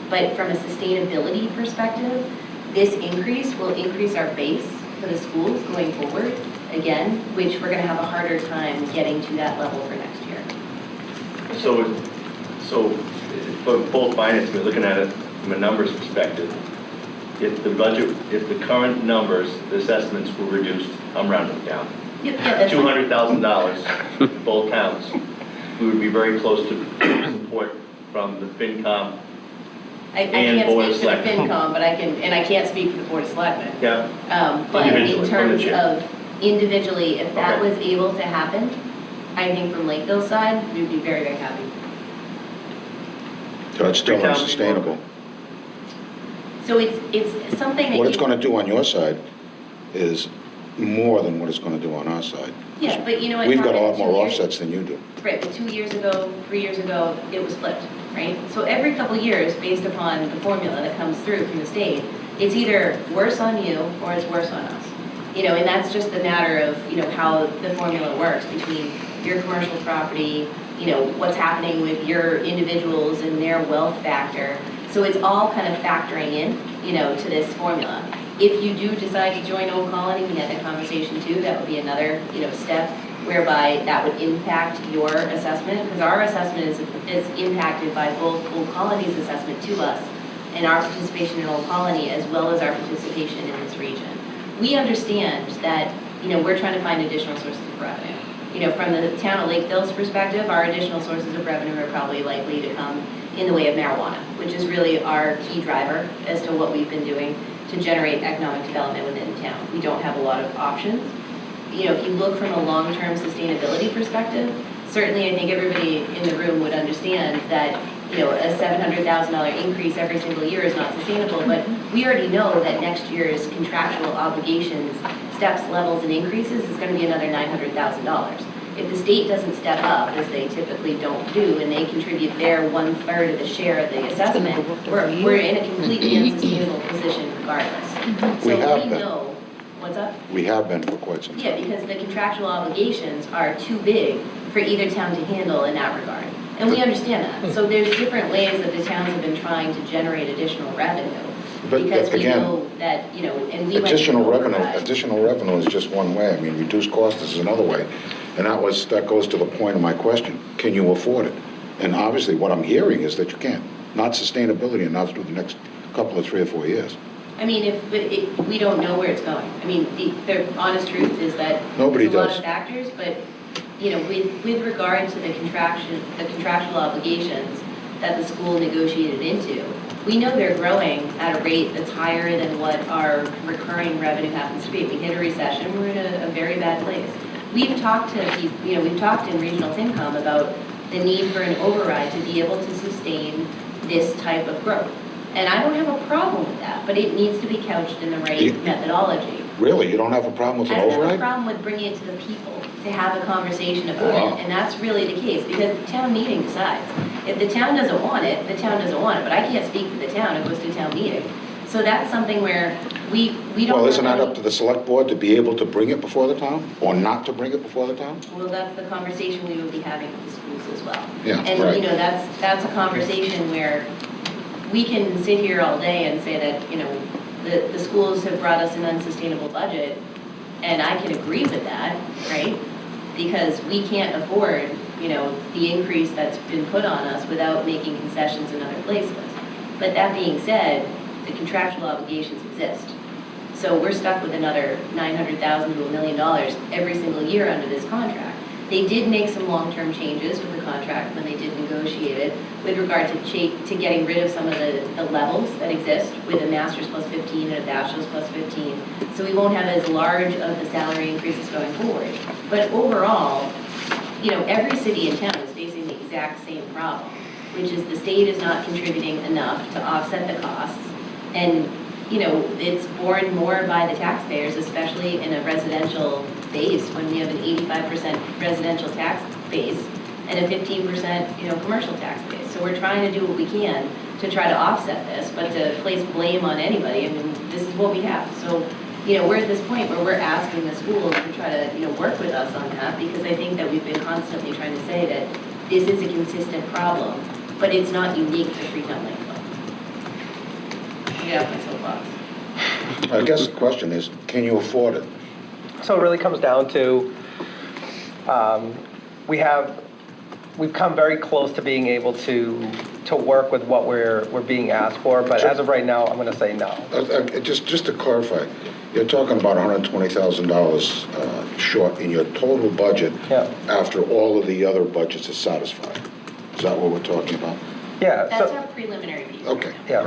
But from a sustainability perspective, this increase will increase our base for the schools going forward, again, which we're going to have a harder time getting to that level for next year. So for both finance, we're looking at it from a numbers perspective. If the current numbers, the assessments were reduced, I'm rounding down, $200,000 in both towns, we would be very close to support from the FinCom. I can't speak for the FinCom, but I can't speak for the Board of Selectmen. Yeah. But in Individually, from the terms chair. of individually, if that Okay. was able to happen, I think from Lakeville's side, we'd be very, very happy. So it's still Freetown, unsustainable. So it's something that What it's you- gonna do on your side is more than what it's gonna do on our side. Yeah, but you know what? We've got a lot happened more 2 years offsets than you do. Right, but 2 years ago, 3 years ago, it was flipped, right? So every couple years, based upon the formula that comes through from the state, it's either worse on you or it's worse on us. And that's just a matter of, how the formula works between your commercial property, what's happening with your individuals and their wealth factor. So it's all kind of factoring in, to this formula. If you do decide to join Old Colony, we had that conversation too, that would be another, step whereby that would impact your assessment, because our assessment is impacted by both Old Colony's assessment to us and our participation in Old Colony, as well as our participation in this region. We understand that, we're trying to find additional sources of revenue. From the town of Lakeville's perspective, our additional sources of revenue are probably likely to come in the way of marijuana, which is really our key driver as to what we've been doing to generate economic development within town. We don't have a lot of options. If you look from a long-term sustainability perspective, certainly I think everybody in the room would understand that, a $700,000 increase every single year is not sustainable, but we already know that next year's contractual obligations, steps, levels, and increases is going to be another $900,000. If the state doesn't step up, as they typically don't do, and they contribute their 1/3 of the share of the assessment, we're in a completely unsustainable position regardless. We So have we been. know, what's up? We have been for quite some time. Yeah, because the contractual obligations are too big for either town to handle in that regard. And we understand that. So there's different ways that the towns have been trying to generate additional revenue. But Because we again, know that, and we went through Additional override. revenue is just one way. I mean, reduced cost is another way. And that goes to the point of my question. Can you afford it? And obviously, what I'm hearing is that you can't. Not sustainability, and not through the next couple of 3 or 4 years. I mean, we don't know where it's going. I mean, the honest truth is that Nobody there's a lot does. of factors, but, with regard to the contractual obligations that the school negotiated into, we know they're growing at a rate that's higher than what our recurring revenue happens to be. We hit a recession, we're in a very bad place. We've talked to people, we've talked in regional FinCom about the need for an override to be able to sustain this type of growth. And I don't have a problem with that, but it needs to be couched in the right methodology. Really? You don't have a problem with I an don't have a override? problem with bringing it to the people to have a conversation about Wow. it, and that's really the case, because the town meeting decides. If the town doesn't want it, the town doesn't want it, but I can't speak for the town, it goes to town meeting. So that's something where we don't. Well, isn't that really- up to the select board to be able to bring it before the town, or not to bring it before the town? Well, that's the conversation we would be having with the schools as well. Yeah, And, right. that's a conversation where we can sit here all day and say that, the schools have brought us an unsustainable budget, and I can agree with that, right? Because we can't afford, the increase that's been put on us without making concessions in other places. But that being said, the contractual obligations exist. So we're stuck with another $900,000 to $1 million every single year under this contract. They did make some long-term changes with the contract when they did negotiate it with regard to getting rid of some of the levels that exist with a master's plus 15 and a bachelor's plus 15. So we won't have as large of the salary increases going forward. But overall, every city and town is facing the exact same problem, which is the state is not contributing enough to offset the costs. And it's borne more by the taxpayers, especially in a residential base, when we have an 85% residential tax base and a 15%, commercial tax base. So we're trying to do what we can to try to offset this, but to place blame on anybody, I mean, this is what we have. So, we're at this point where we're asking the schools to try to, work with us on that, because I think that we've been constantly trying to say that this is a consistent problem, but it's not unique to Freetown Lakeville. Get out my soapbox. I guess the question is, can you afford it? So it really comes down to, we have we've come very close to being able to work with what we're being asked for, but as of right now, I'm gonna say no. Just to clarify, you're talking about $120,000 short in your total budget Yeah. after all of the other budgets are satisfied. Is that what we're talking about? Yeah, That's so, our preliminary piece. Okay. yeah,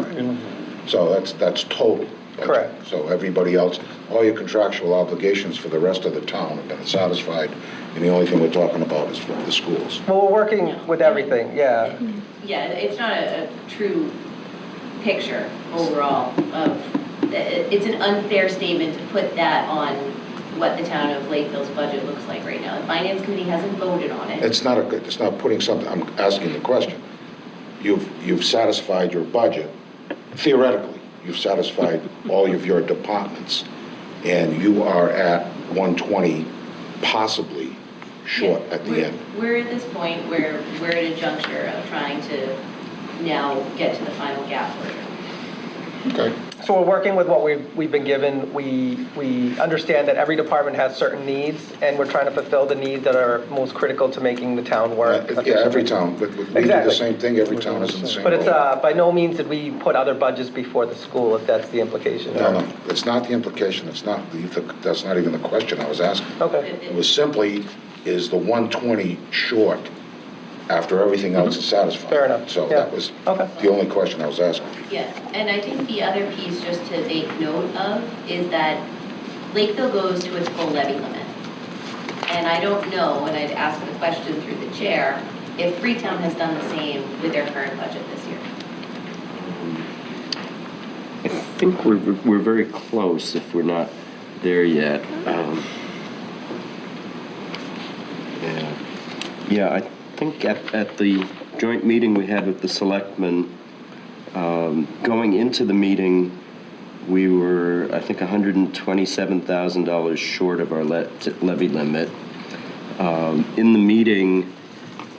So that's total. budget. Correct. So everybody else, all your contractual obligations for the rest of the town have been satisfied, and the only thing we're talking about is for the schools. well, we're working with everything, yeah. Yeah, it's not a true picture overall of, it's an unfair statement to put that on what the town of Lakeville's budget looks like right now. The finance committee hasn't voted on it. It's not putting something, I'm asking the question. You've satisfied your budget, theoretically, you've satisfied all of your departments, and you are at 120, possibly short at the end. We're at this point where we're at a juncture of trying to now get to the final gap closure. Okay. So we're working with what we've been given. We understand that every department has certain needs, and we're trying to fulfill the needs that are most critical to making the town work. Yeah, every town, but we do the Exactly. same thing, every town is in the same But it's, boat. by no means did we put other budgets before the school, if that's the implication. No, it's not the implication, that's not even the question I was asking. Okay, It was simply, is the 120 short after everything else is satisfied? Fair enough. So Yeah. that was Okay. the only question I was asking. Yeah, and I think the other piece just to make note of is that Lakeville goes to its full levy limit. And I don't know, and I'd ask the question through the chair, if Freetown has done the same with their current budget this year. I think we're very close if we're not there yet. Yeah, I think at the joint meeting we had with the selectmen, going into the meeting, we were, I think, $127,000 short of our levy limit. In the meeting,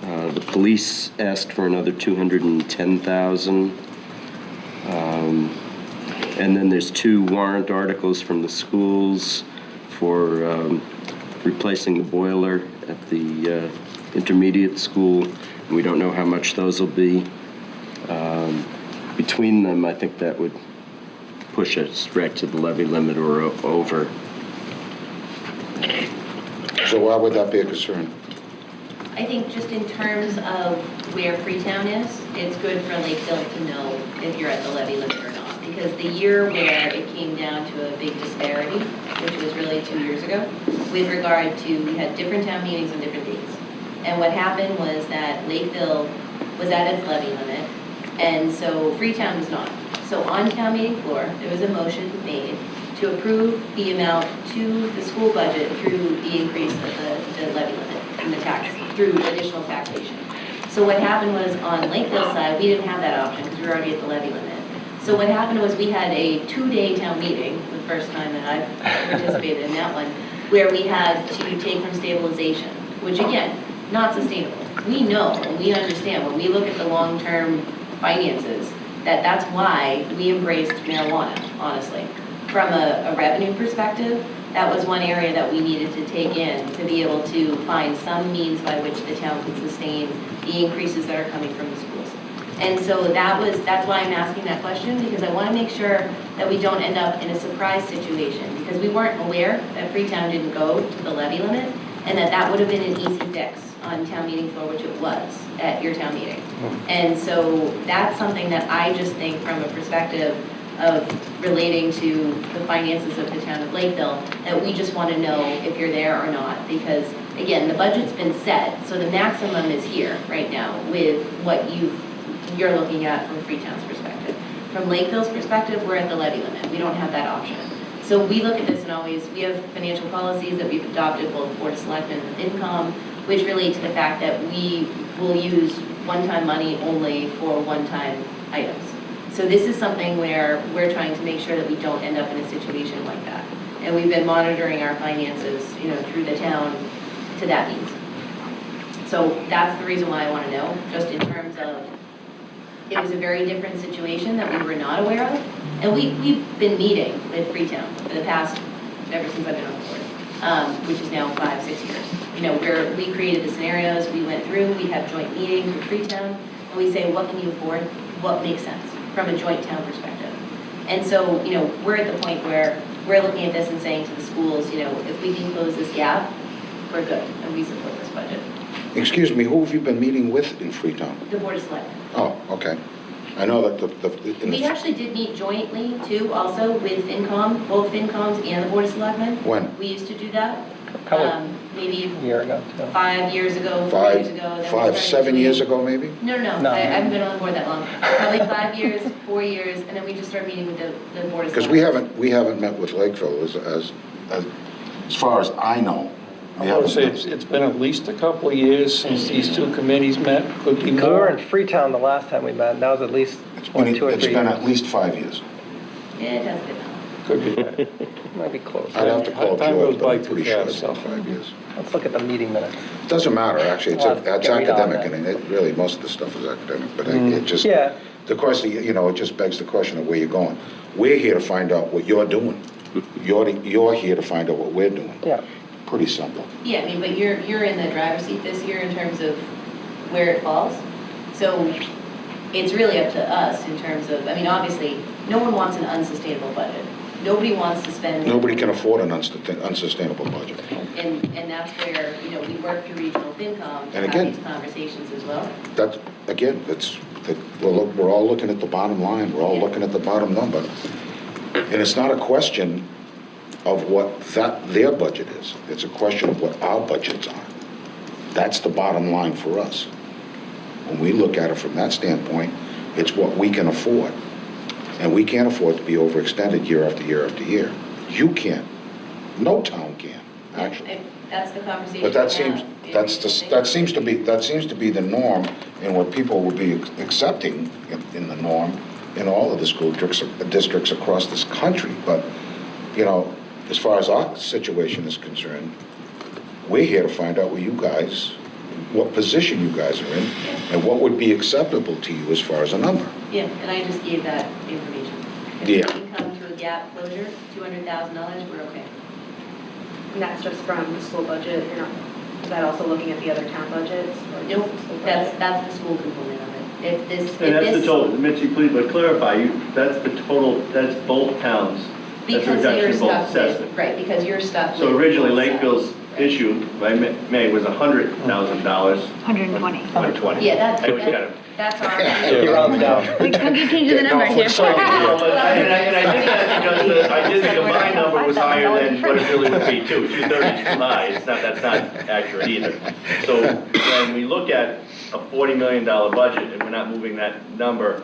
the police asked for another $210,000. And then there's 2 warrant articles from the schools for replacing the boiler at the intermediate school. We don't know how much those will be. Between them, I think that would push us right to the levy limit or over. So why would that be a concern? I think just in terms of where Freetown is, it's good for Lakeville to know if you're at the levy limit or not. Because the year where it came down to a big disparity, which was really 2 years ago, with regard to, we had different town meetings on different dates. And what happened was that Lakeville was at its levy limit, and so Freetown was not. So on town meeting floor, there was a motion made to approve the amount to the school budget through the increase of the levy limit and the tax, through additional taxation. So what happened was on Lakeville's side, we didn't have that option because we were already at the levy limit. So what happened was we had a 2-day town meeting, the first time that I've participated in that one, where we had to take from stabilization, which again, not sustainable. We know and we understand when we look at the long-term finances that that's why we embraced marijuana, honestly. From a revenue perspective, that was one area that we needed to take in to be able to find some means by which the town could sustain the increases that are coming from the schools. And so that's why I'm asking that question, because I want to make sure that we don't end up in a surprise situation, because we weren't aware that Freetown didn't go to the levy limit, and that would have been an easy fix on town meeting floor, which it was at your town meeting. And so that's something that I just think from a perspective of relating to the finances of the town of Lakeville, that we just want to know if you're there or not, because again, the budget's been set, so the maximum is here right now with what you're looking at from Freetown's perspective. From Lakeville's perspective, we're at the levy limit. We don't have that option. So we look at this and we have financial policies that we've adopted, both Board of Selectmen and FinCom, which relate to the fact that we will use one-time money only for one-time items. So this is something where we're trying to make sure that we don't end up in a situation like that. And we've been monitoring our finances, through the town to that means. So that's the reason why I want to know, just in terms of, it was a very different situation that we were not aware of. And we've been meeting with Freetown for the past, ever since I've been on the board. which is now 5, 6 years. You know, where we created the scenarios, we went through, we have joint meetings with Freetown, and we say, what can you afford? What makes sense from a joint town perspective? And so, you know, we're at the point where we're looking at this and saying to the schools, you know, if we can close this gap, we're good, and we support this budget. Excuse me, who have you been meeting with in Freetown? The Board of Selectmen. Oh, okay. I know that We actually did meet jointly, too, also with FinCom, both FinComs and the Board of Selectmen. When? We used to do that. Couple Maybe a year ago, too. 5 years ago, 4 years ago. then we started 7 doing- years ago, maybe? No, No. I haven't been on the board that long. Probably 5 years, 4 years, and then we just started meeting with the Board of Because Selectmen. we haven't met with Lakeville as far as I know. We I would haven't say met. it's been at least a couple of years since these two committees met, could be We were in more. Freetown the last time we met, and that was at least, It's what, been 2 or 3 It's been years? at least 5 years. Yeah, it has been. Could be that. Might be close. I'd have to call Time George, goes but by I'm too pretty sure fast, it's been so. 5 years. Let's look at the meeting minutes. Doesn't matter, actually, it's Well, get read on academic, that. and it really, most of the stuff is academic, but it just, Yeah. the question, you know, it just begs the question of where you're going. We're here to find out what you're doing. You're here to find out what we're doing. Yeah. Pretty simple. Yeah, I mean, but you're in the driver's seat this year in terms of where it falls. So it's really up to us in terms of, I mean, obviously, no one wants an unsustainable budget. Nobody wants to spend. Nobody can afford an unsustainable budget. And that's where, you know, we work through regional FinCom And to have again- these conversations as well. That's, again, we're all looking at the bottom line, we're all Yeah. looking at the bottom number. And it's not a question of what their budget is, it's a question of what our budgets are. That's the bottom line for us. When we look at it from that standpoint, it's what we can afford. And we can't afford to be overextended year after year after year. You can't. No town can, actually. And that's the conversation. But that we seems, have. that seems to be the norm and what people would be accepting in the norm in all of the school districts across this country. But, you know, as far as our situation is concerned, we're here to find out where you guys, what position you guys are in, and what would be acceptable to you as far as a number. Yeah, and I just gave that information. If Yeah. we can come to a gap closure, $200,000, we're okay. And that's just from the school budget, you're not, is that also looking at the other town budgets? or Nope, just the school that's budget? the school component of it. If this, And that's if the this, total, Mitzi, please, but clarify, that's the total, that's both towns. That's a because reduction you're in both stuck assessment. with, right, because you're stuck with. So originally both sides. Lakeville's Right. issue by May was $100,000. 120. 120. Yeah, I always got it. that's our. He rounds down. We can keep changing the numbers here. And I did that because I did the combined number was higher than what it really would be too. 230 is too high, that's not accurate either. So when we look at a $40 million budget and we're not moving that number,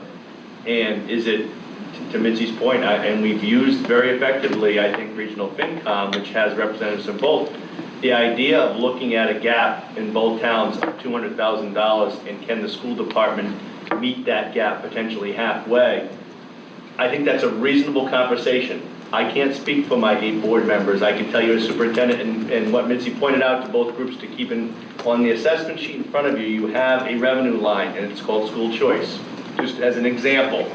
and is it, to Mitzi's point, and we've used very effectively, I think, Regional FinCom, which has representatives from both, the idea of looking at a gap in both towns of $200,000, and can the school department meet that gap potentially halfway, I think that's a reasonable conversation. I can't speak for my 8 board members. I can tell you as superintendent, and what Mitzi pointed out to both groups to keep on the assessment sheet in front of you, you have a revenue line, and it's called school choice. Just as an example,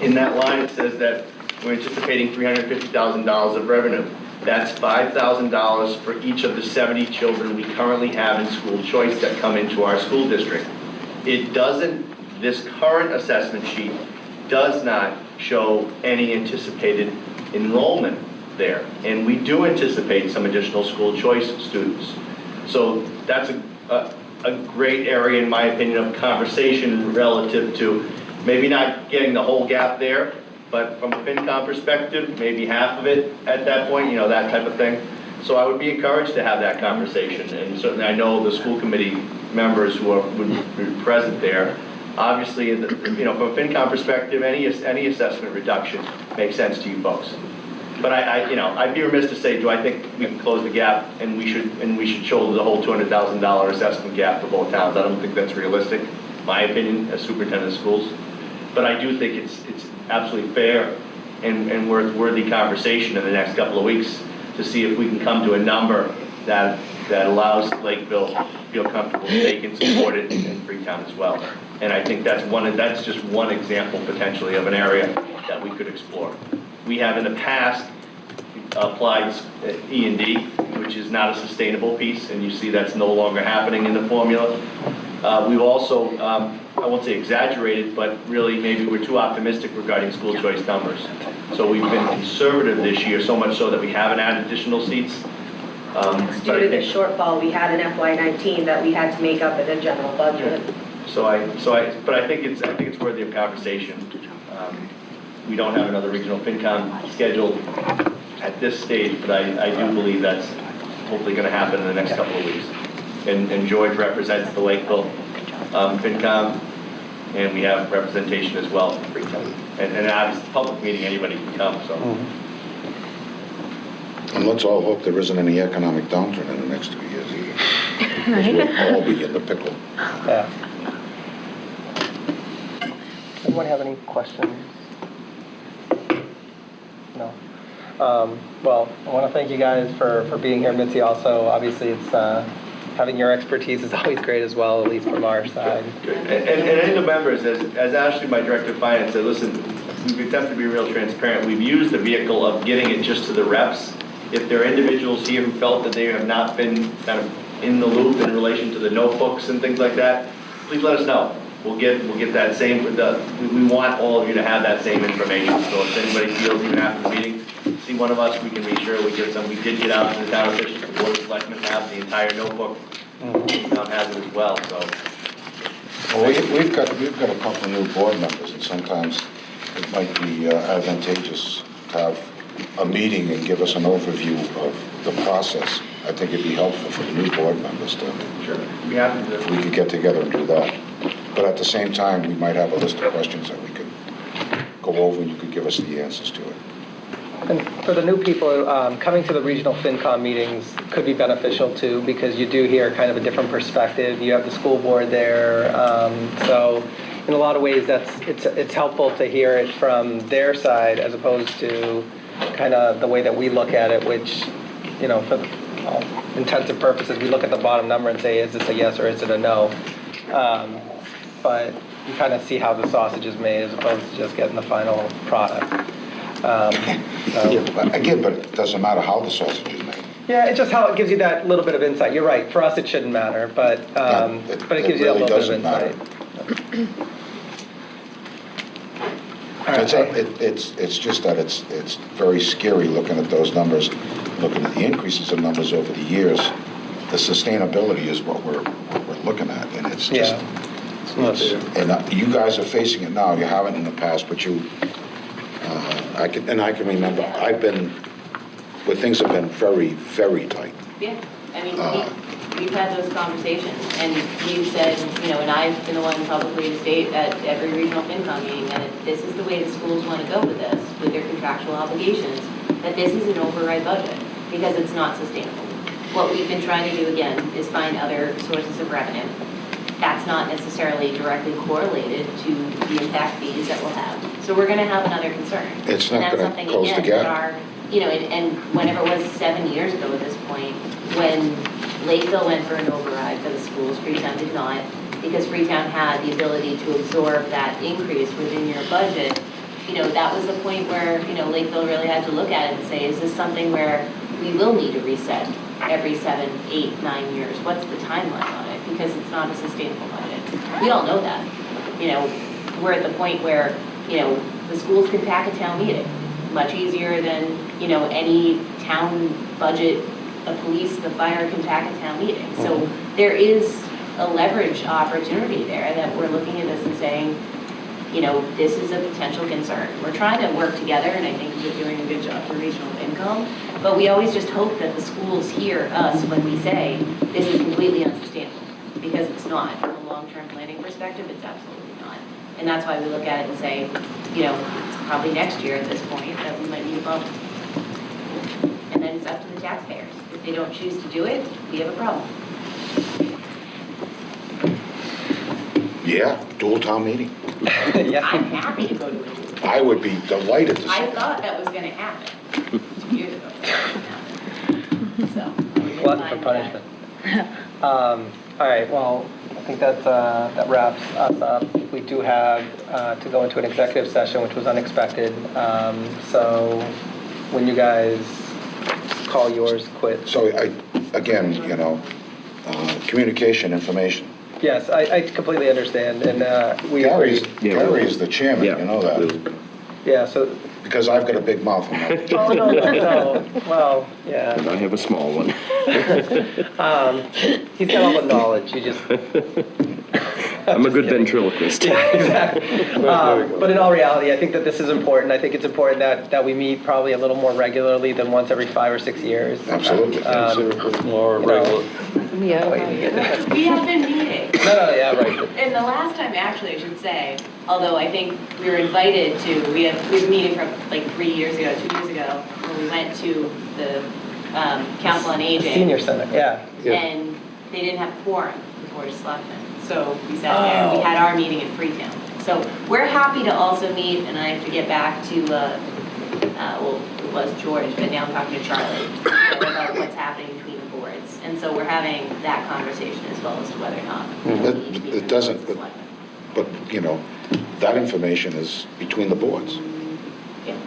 in that line it says that we're anticipating $350,000 of revenue. That's $5,000 for each of the 70 children we currently have in school choice that come into our school district. It doesn't, this current assessment sheet does not show any anticipated enrollment there. And we do anticipate some additional school choice students. So that's a great area, in my opinion, of conversation relative to maybe not getting the whole gap there, but from a FinCom perspective, maybe half of it at that point, you know, that type of thing. So I would be encouraged to have that conversation, and certainly I know the school committee members who would be present there. Obviously, you know, from a FinCom perspective, any assessment reduction makes sense to you folks. But you know, I'd be remiss to say, do I think we can close the gap and we should shoulder the whole $200,000 assessment gap for both towns? I don't think that's realistic, my opinion, as superintendent of schools. But I do think it's absolutely fair and worthy conversation in the next couple of weeks to see if we can come to a number that allows Lakeville to feel comfortable that they can support it in Freetown as well. And I think that's just one example potentially of an area that we could explore. We have in the past applied E&D, which is not a sustainable piece, and you see that's no longer happening in the formula. We've also, I won't say exaggerated, but really maybe we're too optimistic regarding school choice numbers. So we've been conservative this year, so much so that we haven't added additional seats. Due to the shortfall we had in FY19 that we had to make up in the general budget. But I think it's worthy of conversation. We don't have another regional FinCom scheduled at this stage, but I do believe that's hopefully going to happen in the next couple of weeks. And George represents the Lakeville FinCom, and we have representation as well from Freetown. And obviously, public meeting, anybody can come, so. And let's all hope there isn't any economic downturn in the next 2 years either. Because we'll all be in the pickle. Yeah. Anyone have any questions? No. Well, I want to thank you guys for being here. Mitzi, also, obviously, it's having your expertise is always great as well, at least from our side. And any of the members, as Ashley, my director of finance, said, listen, we've attempted to be real transparent. We've used the vehicle of getting it just to the reps. If there are individuals here who felt that they have not been kind of in the loop in relation to the notebooks and things like that, please let us know. We'll get that same, we want all of you to have that same information. So if anybody feels even after the meeting, see one of us, we can make sure we get some. We did get out to the town officials, the board of selectmen have the entire notebook. The town has it as well, so. Well, we've got a couple of new board members, and sometimes it might be advantageous to have a meeting and give us an overview of the process. I think it'd be helpful for the new board members to. Sure. We have to. If we could get together and do that. But at the same time, we might have a list of questions that we could go over and you could give us the answers to it. And for the new people, coming to the regional FinCom meetings could be beneficial too, because you do hear kind of a different perspective. You have the school board there. So in a lot of ways, it's helpful to hear it from their side as opposed to kind of the way that we look at it, which, you know, for all intents and purposes, we look at the bottom number and say, is this a yes or is it a no? But you kind of see how the sausage is made as opposed to just getting the final product. Yeah, again, but it doesn't matter how the sausage is made. Yeah, it's just how it gives you that little bit of insight. You're right. For us, it shouldn't matter, but it gives you that little bit of insight. It's just that it's very scary looking at those numbers, looking at the increases in numbers over the years. The sustainability is what we're looking at, and it's just. Yeah. And you guys are facing it now. You haven't in the past, but you. I can remember. I've been where things have been very, very tight. Yeah, I mean, we've had those conversations, and we've said, you know, and I've been the one publicly to state at every regional FinCom meeting that this is the way the schools want to go with this, with their contractual obligations, that this is an override budget, because it's not sustainable. What we've been trying to do, again, is find other sources of revenue. That's not necessarily directly correlated to the impact fees that we'll have. So we're going to have another concern. It's not going to close the gap. You know, and whenever it was 7 years ago at this point, when Lakeville went for an override for the schools, Freetown did not, because Freetown had the ability to absorb that increase within your budget. You know, that was the point where, you know, Lakeville really had to look at it and say, is this something where we will need to reset every 7, 8, 9 years? What's the timeline on it? Because it's not a sustainable budget. We all know that. You know, we're at the point where, you know, the schools can pack a town meeting much easier than, you know, any town budget, the police, the fire can pack a town meeting. So there is a leverage opportunity there that we're looking at this and saying, you know, this is a potential concern. We're trying to work together, and I think we're doing a good job for regional income, but we always just hope that the schools hear us when we say this is completely unsustainable, because it's not. From a long-term planning perspective, it's absolutely not. And that's why we look at it and say, you know, it's probably next year at this point that we might need a bump. And then it's up to the taxpayers. If they don't choose to do it, we have a problem. Yeah, dual town meeting. Yeah. I'm happy to go to a dual town. I would be delighted to see I that. thought that was going to happen 2 years ago. So. Glutton for punishment. All right, well, I think that wraps us up. We do have to go into an executive session, which was unexpected. So when you guys call yours quits. So again, communication, information. Yes, I completely understand, and we Gary's, agree. Gary's the chairman, you know that, Yeah, so, because I've got a big mouth. I'm not- oh, no, well, yeah. And I have a small one. He's got all the knowledge, you just. I'm a good ventriloquist. Exactly. But in all reality, I think that this is important. I think it's important that we meet probably a little more regularly than once every 5 or 6 years. Absolutely. More regular. Yeah. We have been meeting. No, yeah, right. And the last time, actually, I should say, although I think we were invited to, we had a meeting from like 2 years ago, when we went to the Council on Aging. Senior Center, yeah. And they didn't have a quorum, the Board of Selectmen. So we sat there, we had our meeting in Freetown. So we're happy to also meet, and I have to get back to, well, it was George, but now I'm talking to Charlie, about what's happening between the boards. And so we're having that conversation as well as to whether or not. It doesn't, but, that information is between the boards. Yeah.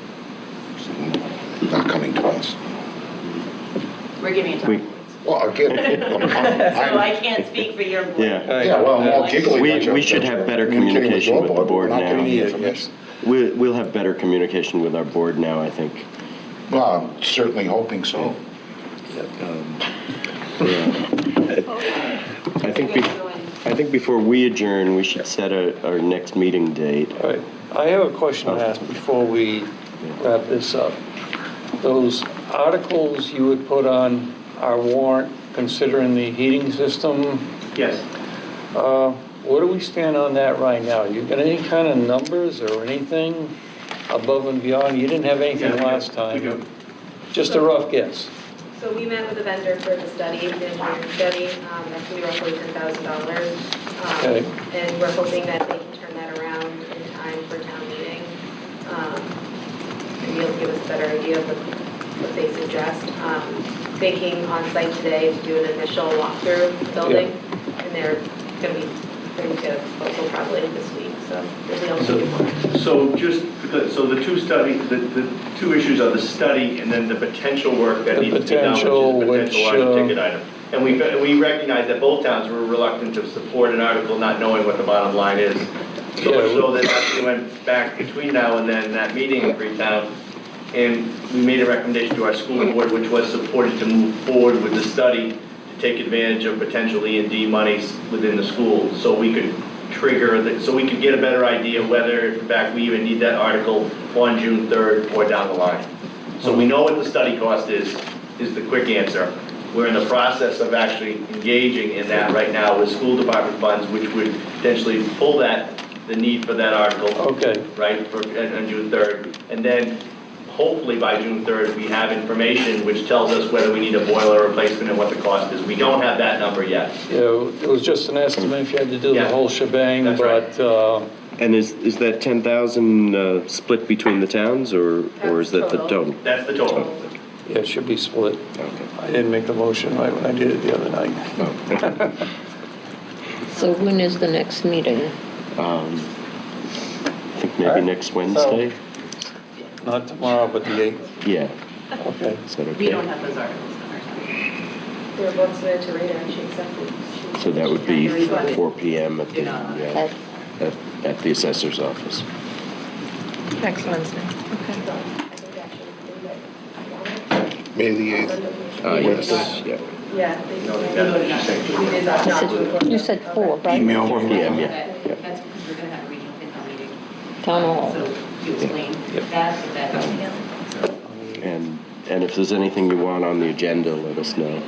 Not coming to us. We're giving it to We- our boards. Well, again, So I can't speak for your board. yeah, well, I'm all giggly. We should have better communication with the board We're not now. getting the information. We'll have better communication with our board now, I think. Well, I'm certainly hoping so. I think before we adjourn, we should set our next meeting date. All right, I have a question to ask before we wrap this up. Those articles you would put on our warrant, considering the heating system, Yes. where do we stand on that right now? You got any kind of numbers or anything above and beyond? You didn't have anything last time. Just a rough guess. So we met with a vendor for the study, the engineering study, that's gonna be roughly $10,000. Okay. And we're hoping that they can turn that around in time for town meeting. And be able to give us a better idea of what they suggest. Thinking on site today to do an initial walkthrough of the building, and they're gonna be ready to get a proposal probably this week, so we'll be able to do more. So the two study, the two issues are the study and then the potential work that The needs to be done, potential, which is which, potential ticket item. And we recognize that both towns were reluctant to support an article not knowing what the bottom line is. So much so that actually went back between now and then, that meeting in Freetown, and we made a recommendation to our school board, which was supported to move forward with the study to take advantage of potential E&D monies within the school, so we could so we could get a better idea whether, in fact, we even need that article on June 3rd or down the line. So we know what the study cost is the quick answer. We're in the process of actually engaging in that right now with school department funds, which would potentially pull the need for that article. Okay. Right, on June 3rd. And then hopefully by June 3rd, we have information which tells us whether we need a boiler replacement and what the cost is. We don't have that number yet. Yeah, it was just an estimate if you had to do the whole shebang, That's but, And is that 10,000 split between the towns, or is that the total? That's the total. yeah, it should be split. Okay. I didn't make the motion right when I did it the other night. So when is the next meeting? I think maybe next Wednesday? Not tomorrow, but the 8th. Yeah. Okay. Is that We okay? don't have those articles on our side. They were both submitted to Rita, and she accepted. So that would be 4 p.m. at the, At at the assessor's office. Next Wednesday. Okay. May the 8th. Yes, yeah. Yeah. You said 4, right? Email. 4 p.m., yeah. That's because we're going to have a regional FinCom meeting. Town hall. So you explain that, And if there's anything you want on the agenda, let us know.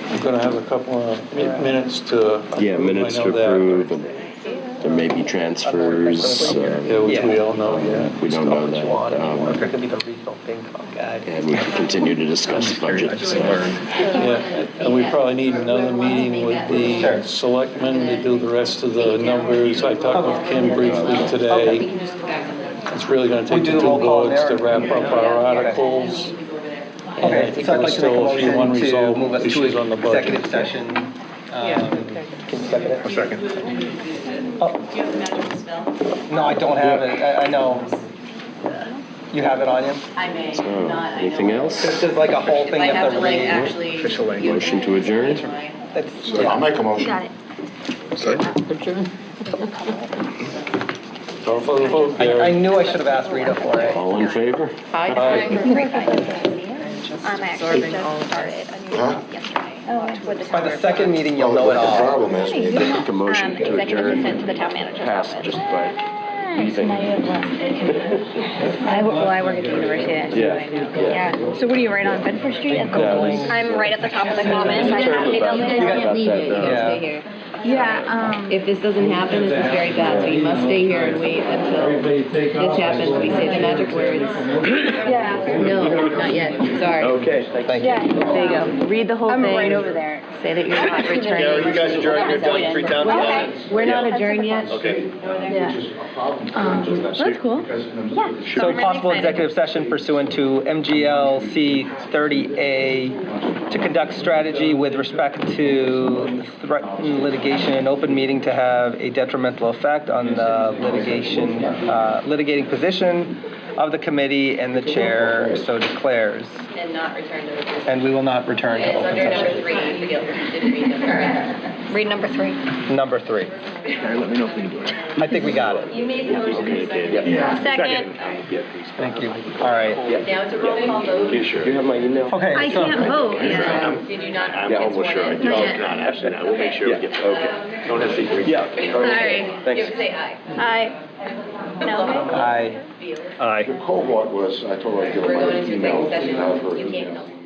I'm gonna have a couple of minutes to. Yeah, minutes to I know that. approve, and there may be transfers. Yeah, which we all know, yeah. We don't know that. Or if it could be the regional FinCom guy. And we can continue to discuss budget stuff. Yeah, and we probably need another meeting with the selectmen to do the rest of the numbers. I talked with Kim briefly today. It's really gonna take the two boards to wrap up our articles. And I think So I'd there's like to make a still a few motion to unresolved move us issues to on the budget. executive session. Can you second it? Second. Do you have the magical spell? No, I don't have it, I know. You have it on you? I may So, not, I anything know. else? This is like a whole If thing I you have to like read. actually. Motion to adjourn? It's, I'll make a motion. Got it. Call for the vote, I Gary. knew I should have asked Rita for it. All in favor? Aye. I actually just started a new Huh? job yesterday. With the By town the second meeting, you'll Oh, know it The all. problem is, when you get Make a motion to Executive adjourn. assistant to the town manager's Passed office. just by leaving. I work at the university. Yeah. So what are you right on Bedford Street? I'm right at the top of the common. Hey, Don't leave it, you Yeah. stay here. Yeah, If this doesn't happen, this is very bad, so you must stay here and wait until this happens. We say the magic words. yeah. No, not yet, sorry. Okay, thank you. Yeah. There you go. Read the whole thing. I'm right over there. Say that you're not returning. Gary, you guys adjourned, you're done, Freetown? Okay. We're not adjourned yet. Okay. Yeah. That's cool. Yeah. So possible executive session pursuant to MGL-C 30A to conduct strategy with respect to threatened litigation in open meeting to have a detrimental effect on the litigating position of the committee and the chair so declares. And not return to the business. And we will not return to It's open under number session. 3, you didn't read number. Read number 3. Number 3. Let me know if we can do it. I think we got it. You made the motion. Second. Thank you. All right. Now it's a roll call vote. You sure? You have my email? Okay. I so- can't vote. Did you not? Yeah, It's almost one sure. in. No, yet. not actually, no. We'll make sure we get to okay. Don't hesitate. Yeah. Sorry. You Thanks. have to say aye. Aye. No. Aye. Beal. Aye. the whole what was, I told her I'd give her We're my going into email. executive Have her session. You email. can't.